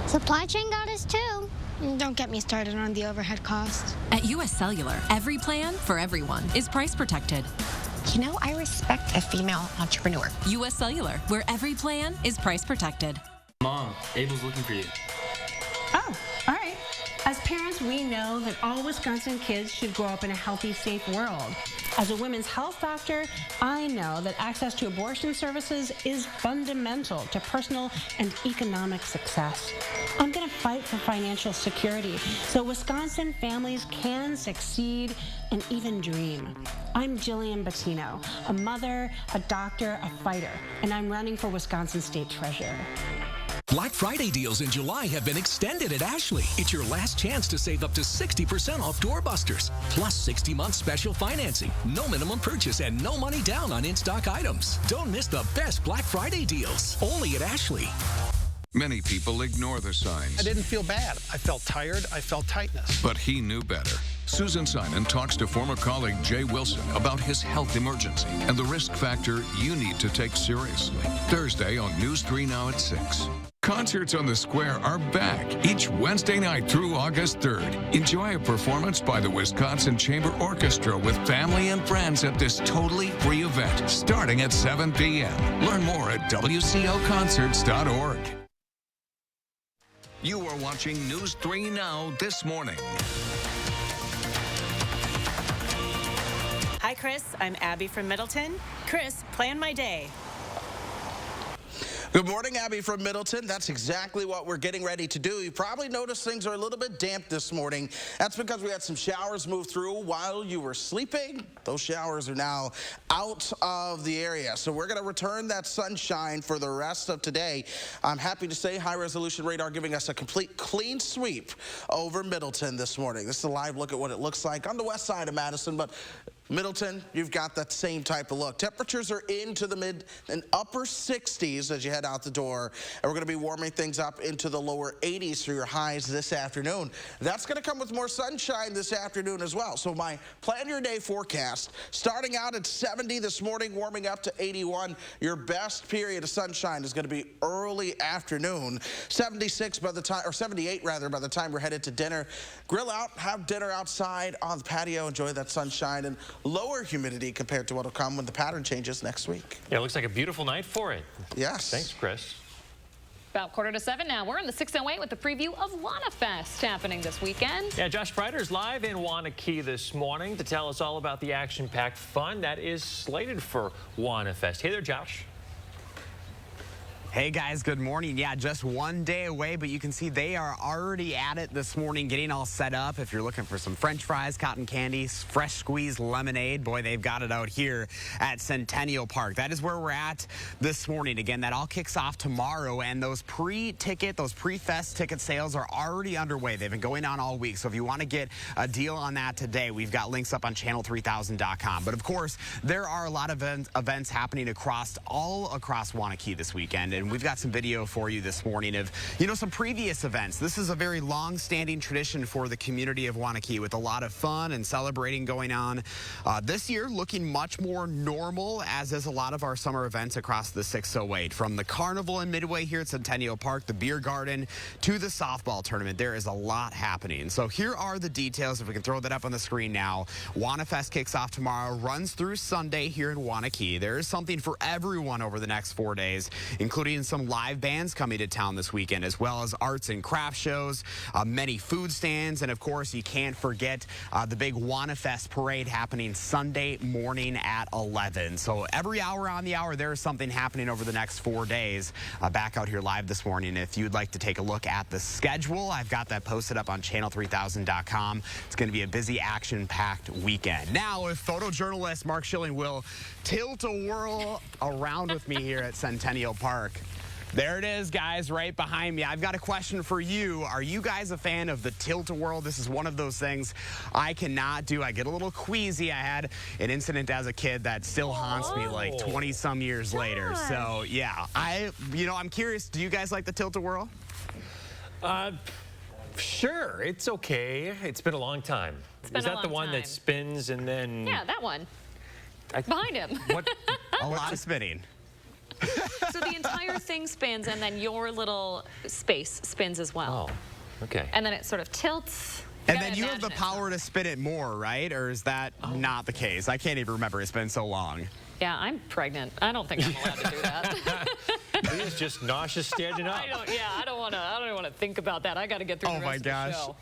S20: Supply chain got us too. Don't get me started on the overhead costs.
S21: At US Cellular, every plan for everyone is price protected.
S19: You know, I respect a female entrepreneur.
S21: US Cellular, where every plan is price protected. Mom, Abel's looking for you.
S22: Oh, all right. As parents, we know that all Wisconsin kids should grow up in a healthy, safe world. As a women's health doctor, I know that access to abortion services is fundamental to personal and economic success. I'm going to fight for financial security so Wisconsin families can succeed and even dream. I'm Jillian Bettino, a mother, a doctor, a fighter, and I'm running for Wisconsin State Treasurer.
S10: Black Friday deals in July have been extended at Ashley. It's your last chance to save up to 60% off doorbusters, plus 60-month special financing, no minimum purchase, and no money down on in-stock items. Don't miss the best Black Friday deals, only at Ashley.
S32: Many people ignore the signs.
S11: I didn't feel bad. I felt tired. I felt tightness.
S32: But he knew better. Susan Simon talks to former colleague Jay Wilson about his health emergency and the risk factor you need to take seriously. Thursday on News 3 Now at 6. Concerts on the Square are back each Wednesday night through August 3rd. Enjoy a performance by the Wisconsin Chamber Orchestra with family and friends at this totally free event starting at 7 p.m. Learn more at WCOconcerts.org. You are watching News 3 Now this morning.
S23: Hi, Chris. I'm Abby from Middleton. Chris, plan my day.
S3: Good morning, Abby from Middleton. That's exactly what we're getting ready to do. You probably noticed things are a little bit damp this morning. That's because we had some showers move through while you were sleeping. Those showers are now out of the area. So we're going to return that sunshine for the rest of today. I'm happy to say high-resolution radar giving us a complete clean sweep over Middleton this morning. This is a live look at what it looks like on the west side of Madison, but Middleton, you've got that same type of look. Temperatures are into the mid and upper 60s as you head out the door. And we're going to be warming things up into the lower 80s for your highs this afternoon. That's going to come with more sunshine this afternoon as well. So my plan your day forecast, starting out at 70 this morning, warming up to 81. Your best period of sunshine is going to be early afternoon. 76 by the time, or 78 rather, by the time we're headed to dinner. Grill out, have dinner outside on the patio, enjoy that sunshine, and lower humidity compared to what will come when the pattern changes next week.
S2: Yeah, it looks like a beautiful night for it.
S3: Yes.
S2: Thanks, Chris.
S1: About 6:45 now. We're in the 608 with the preview of WannaFest happening this weekend.
S2: Yeah, Josh Prider's live in Wanakee this morning to tell us all about the action-packed fun that is slated for WannaFest. Hey there, Josh.
S5: Hey guys, good morning. Yeah, just one day away, but you can see they are already at it this morning, getting all set up. If you're looking for some French fries, cotton candy, fresh squeezed lemonade, boy, they've got it out here at Centennial Park. That is where we're at this morning. Again, that all kicks off tomorrow, and those pre-fest ticket sales are already underway. They've been going on all week, so if you want to get a deal on that today, we've got links up on channel3000.com. But of course, there are a lot of events happening all across Wanakee this weekend, and we've got some video for you this morning of, some previous events. This is a very long-standing tradition for the community of Wanakee with a lot of fun and celebrating going on. This year, looking much more normal, as is a lot of our summer events across the 608. From the carnival in Midway here at Centennial Park, the beer garden, to the softball tournament, there is a lot happening. So here are the details, if we can throw that up on the screen now. WannaFest kicks off tomorrow, runs through Sunday here in Wanakee. There is something for everyone over the next 4 days, including some live bands coming to town this weekend, as well as arts and craft shows, many food stands, and of course, you can't forget the big WannaFest parade happening Sunday morning at 11. So every hour on the hour, there is something happening over the next 4 days. Back out here live this morning. If you'd like to take a look at the schedule, I've got that posted up on channel3000.com. It's going to be a busy, action-packed weekend. Now, if photojournalist Mark Schilling will tilt-a-whirl around with me here at Centennial Park. There it is, guys, right behind me. I've got a question for you. Are you guys a fan of the tilt-a-whirl? This is one of those things I cannot do. I get a little queasy. I had an incident as a kid that still haunts me like 20-some years later. So, yeah, I'm curious. Do you guys like the tilt-a-whirl?
S2: Sure, it's okay. It's been a long time. Is that the one that spins and then...
S1: Yeah, that one. Behind him.
S5: A lot of spinning.
S1: So the entire thing spins, and then your little space spins as well.
S2: Oh, okay.
S1: And then it sort of tilts.
S5: And then you have the power to spin it more, right? Or is that not the case? I can't even remember. It's been so long.
S1: Yeah, I'm pregnant. I don't think I'm allowed to do that.
S2: Leah's just nauseous standing up.
S1: I don't want to think about that. I got to get through the rest of the show.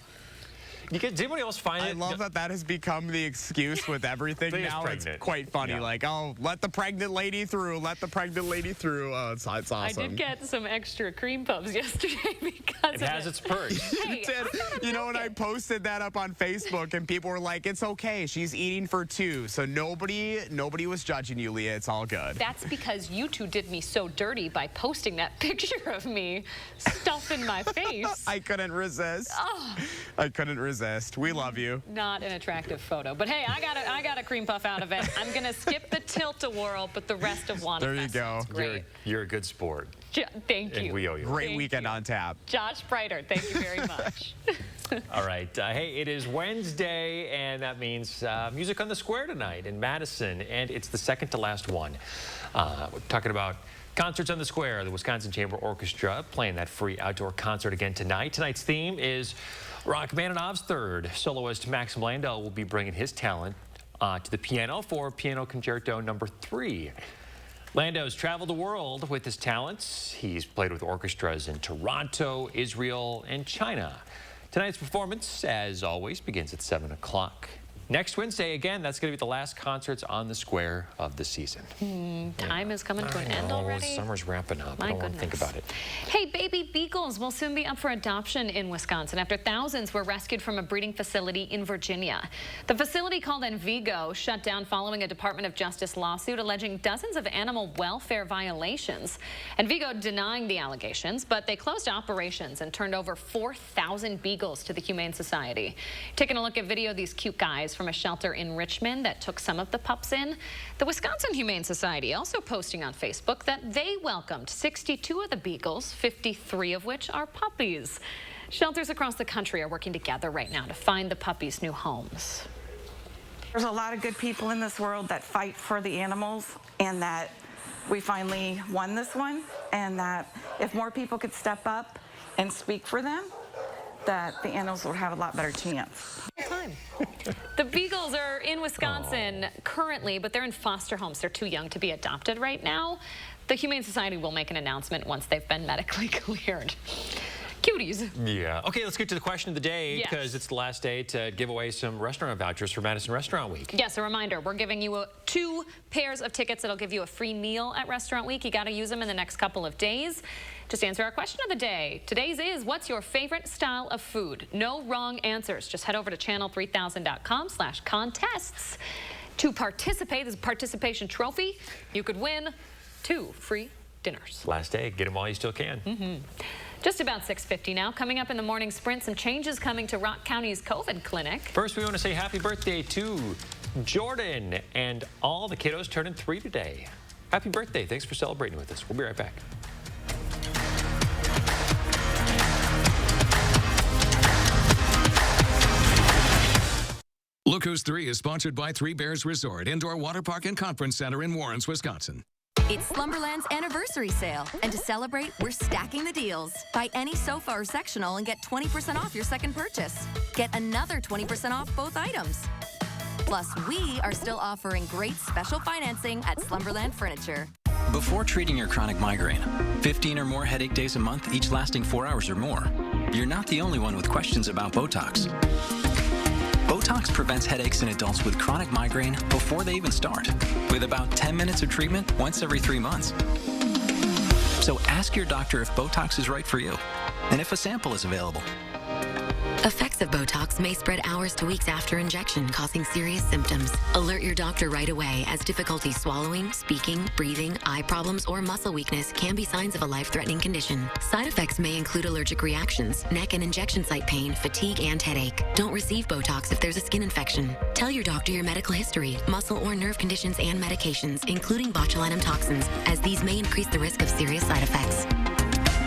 S2: Did anybody else find it?
S5: I love that has become the excuse with everything now. It's quite funny. Yeah. Like, oh, let the pregnant lady through. Let the pregnant lady through. Oh, it's awesome.
S1: I did get some extra cream puffs yesterday because
S2: it has its perks.
S1: Hey,
S5: and I posted that up on Facebook, and people were like, it's okay. She's eating for 2. So nobody was judging you, Leah. It's all good.
S1: That's because you two did me so dirty by posting that picture of me stuffing my face.
S5: I couldn't resist.
S1: Oh.
S5: I couldn't resist. We love you.
S1: Not an attractive photo, but hey, I got a cream puff out of it. I'm gonna skip the tilt-a-whirl, but the rest of WannaFest.
S5: There you go.
S1: Great.
S2: You're a good sport.
S1: Thank you.
S2: And we owe you.
S5: Great weekend on tap.
S1: Josh Prider, thank you very much.
S2: All right. Hey, it is Wednesday, and that means music on the square tonight in Madison, and it's the second to last one. We're talking about concerts on the square. The Wisconsin Chamber Orchestra playing that free outdoor concert again tonight. Tonight's theme is Rachmaninoff's Third. Soloist Max Landau will be bringing his talent to the piano for Piano Concerto No. 3. Landau's traveled the world with his talents. He's played with orchestras in Toronto, Israel, and China. Tonight's performance, as always, begins at 7 o'clock. Next Wednesday, again, that's going to be the last concerts on the square of the season.
S1: Time is coming to an end already.
S2: Summer's ramping up. I don't want to think about it.
S1: Hey, baby beagles will soon be up for adoption in Wisconsin after thousands were rescued from a breeding facility in Virginia. The facility, called Envigo, shut down following a Department of Justice lawsuit alleging dozens of animal welfare violations. Envigo denying the allegations, but they closed operations and turned over 4,000 beagles to the Humane Society. Taking a look at video of these cute guys from from a shelter in Richmond that took some of the pups in. The Wisconsin Humane Society also posting on Facebook that they welcomed 62 of the beagles, 53 of which are puppies. Shelters across the country are working together right now to find the puppies new homes.
S4: There's a lot of good people in this world that fight for the animals, and that we finally won this one, and that if more people could step up and speak for them, that the animals would have a lot better chance.
S1: The beagles are in Wisconsin currently, but they're in foster homes. They're too young to be adopted right now. The Humane Society will make an announcement once they've been medically cleared. Cuties.
S2: Yeah. Okay, let's get to the question of the day, because it's the last day to give away some restaurant vouchers for Madison Restaurant Week.
S1: Yes, a reminder, we're giving you 2 pairs of tickets that'll give you a free meal at Restaurant Week. You got to use them in the next couple of days. Just answer our question of the day. Today's is, what's your favorite style of food? No wrong answers. Just head over to channel3000.com/contests to participate. There's a participation trophy. You could win 2 free dinners.
S2: Last day, get them while you still can.
S1: Just about 6:50 now. Coming up in the morning sprint, some changes coming to Rock County's COVID clinic.
S2: First, we want to say happy birthday to Jordan and all the kiddos turning 3 today. Happy birthday. Thanks for celebrating with us. We'll be right back.
S6: Look Who's 3 is sponsored by Three Bears Resort, Indoor Water Park and Conference Center in Warrens, Wisconsin.
S16: It's Slumberland's anniversary sale, and to celebrate, we're stacking the deals. Buy any sofa or sectional and get 20% off your second purchase. Get another 20% off both items. Plus, we are still offering great special financing at Slumberland Furniture.
S9: Before treating your chronic migraine, 15 or more headache days a month, each lasting 4 hours or more, you're not the only one with questions about Botox. Botox prevents headaches in adults with chronic migraine before they even start, with about 10 minutes of treatment once every 3 months. So ask your doctor if Botox is right for you, and if a sample is available.
S12: Effects of Botox may spread hours to weeks after injection, causing serious symptoms. Alert your doctor right away, as difficulty swallowing, speaking, breathing, eye problems, or muscle weakness can be signs of a life-threatening condition. Side effects may include allergic reactions, neck and injection site pain, fatigue, and headache. Don't receive Botox if there's a skin infection. Tell your doctor your medical history, muscle or nerve conditions, and medications, including botulinum toxins, as these may increase the risk of serious side effects.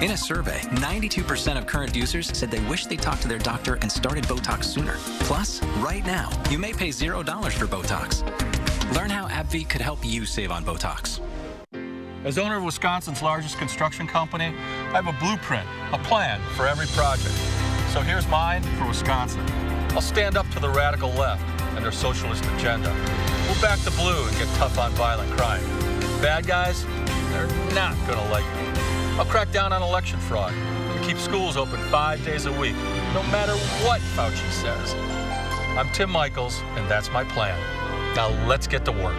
S9: In a survey, 92% of current users said they wish they talked to their doctor and started Botox sooner. Plus, right now, you may pay $0 for Botox. Learn how AbbVie could help you save on Botox.
S24: As owner of Wisconsin's largest construction company, I have a blueprint, a plan for every project. So here's mine for Wisconsin. I'll stand up to the radical left and their socialist agenda. We'll back the blue and get tough on violent crime. Bad guys, they're not gonna like me. I'll crack down on election fraud and keep schools open 5 days a week, no matter what Fauci says. I'm Tim Michaels, and that's my plan. Now let's get to work.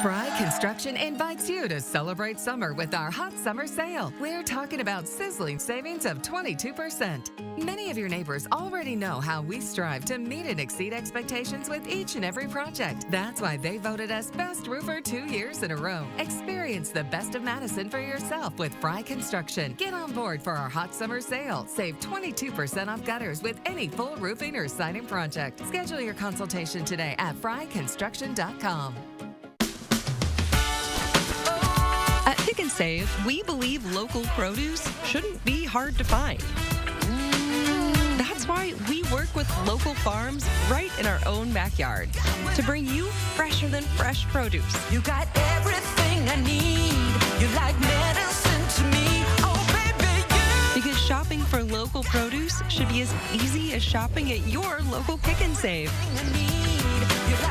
S25: Fry Construction invites you to celebrate summer with our hot summer sale. We're talking about sizzling savings of 22%. Many of your neighbors already know how we strive to meet and exceed expectations with each and every project. That's why they voted us Best Roofer 2 years in a row. Experience the best of Madison for yourself with Fry Construction. Get on board for our hot summer sale. Save 22% off gutters with any full roofing or siding project. Schedule your consultation today at fryconstruction.com.
S26: At Pick and Save, we believe local produce shouldn't be hard to find. That's why we work with local farms right in our own backyard to bring you fresher than fresh produce.
S27: You got everything I need. You're like medicine to me. Oh, baby, you.
S26: Because shopping for local produce should be as easy as shopping at your local Pick and Save.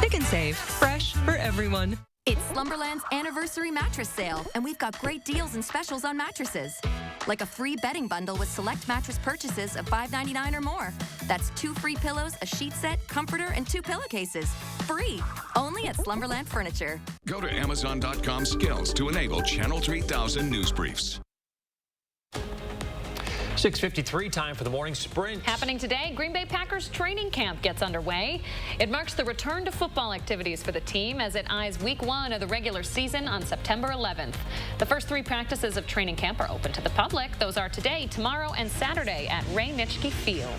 S26: Pick and Save, fresh for everyone.
S16: It's Slumberland's anniversary mattress sale, and we've got great deals and specials on mattresses. Like a free bedding bundle with select mattress purchases of $5.99 or more. That's 2 free pillows, a sheet set, comforter, and 2 pillowcases. Free. Only at Slumberland Furniture.
S32: Go to Amazon.com skills to enable Channel 3000 news briefs.
S2: 6:53, time for the morning sprint.
S1: Happening today, Green Bay Packers training camp gets underway. It marks the return to football activities for the team as it eyes week 1 of the regular season on September 11th. The first 3 practices of training camp are open to the public. Those are today, tomorrow, and Saturday at Ray Nitschke Field.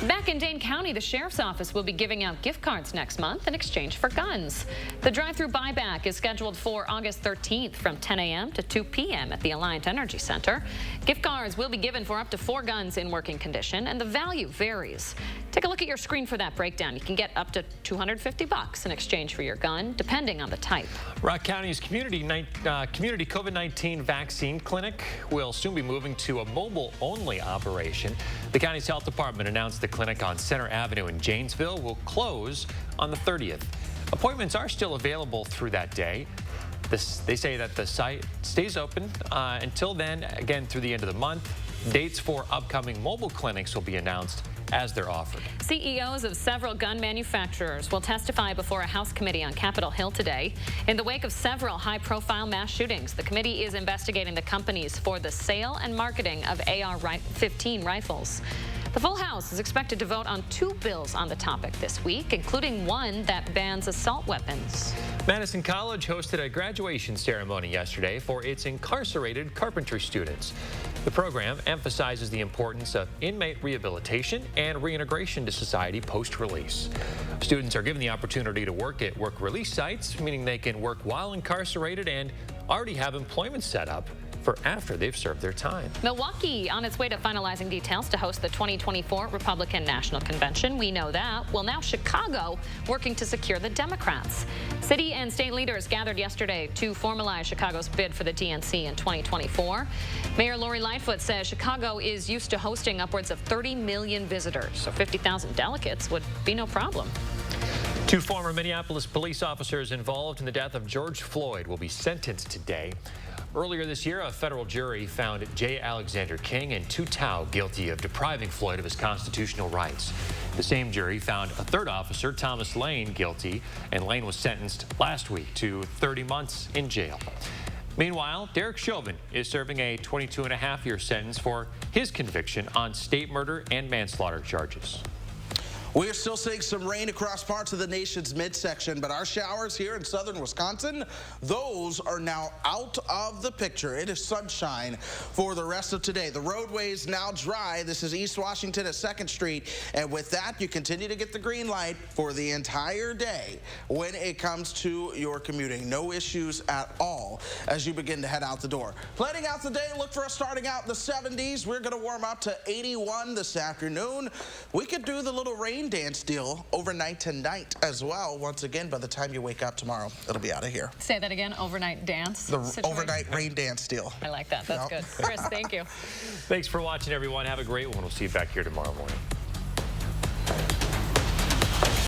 S1: Back in Dane County, the sheriff's office will be giving out gift cards next month in exchange for guns. The drive-through buyback is scheduled for August 13th from 10 a.m. to 2 p.m. at the Alliant Energy Center. Gift cards will be given for up to 4 guns in working condition, and the value varies. Take a look at your screen for that breakdown. You can get up to $250 in exchange for your gun, depending on the type.
S2: Rock County's community COVID-19 vaccine clinic will soon be moving to a mobile-only operation. The county's health department announced the clinic on Center Avenue in Janesville will close on the 30th. Appointments are still available through that day. They say that the site stays open until then, again through the end of the month. Dates for upcoming mobile clinics will be announced as they're offered.
S1: CEOs of several gun manufacturers will testify before a House committee on Capitol Hill today. In the wake of several high-profile mass shootings, the committee is investigating the companies for the sale and marketing of AR-15 rifles. The full House is expected to vote on 2 bills on the topic this week, including one that bans assault weapons.
S2: Madison College hosted a graduation ceremony yesterday for its incarcerated carpentry students. The program emphasizes the importance of inmate rehabilitation and reintegration to society post-release. Students are given the opportunity to work at work-release sites, meaning they can work while incarcerated and already have employment set up for after they've served their time.
S1: Milwaukee on its way to finalizing details to host the 2024 Republican National Convention. We know that. Well, now Chicago working to secure the Democrats. City and state leaders gathered yesterday to formalize Chicago's bid for the DNC in 2024. Mayor Lori Lightfoot says Chicago is used to hosting upwards of 30 million visitors, so 50,000 delegates would be no problem.
S2: 2 former Minneapolis police officers involved in the death of George Floyd will be sentenced today. Earlier this year, a federal jury found J. Alexander King and Tu Tao guilty of depriving Floyd of his constitutional rights. The same jury found a 3rd officer, Thomas Lane, guilty, and Lane was sentenced last week to 30 months in jail. Meanwhile, Derek Chauvin is serving a 22.5-year sentence for his conviction on state murder and manslaughter charges.
S3: We are still seeing some rain across parts of the nation's midsection, but our showers here in southern Wisconsin, those are now out of the picture. It is sunshine for the rest of today. The roadways now dry. This is East Washington at 2nd Street, and with that, you continue to get the green light for the entire day when it comes to your commuting. No issues at all as you begin to head out the door. Planning out the day, look for us starting out in the 70s. We're going to warm up to 81 this afternoon. We could do the little rain dance deal overnight tonight as well. Once again, by the time you wake up tomorrow, it'll be out of here.
S1: Say that again, overnight dance?
S3: The overnight rain dance deal.
S1: I like that. That's good. Chris, thank you.
S2: Thanks for watching, everyone. Have a great one. We'll see you back here tomorrow morning.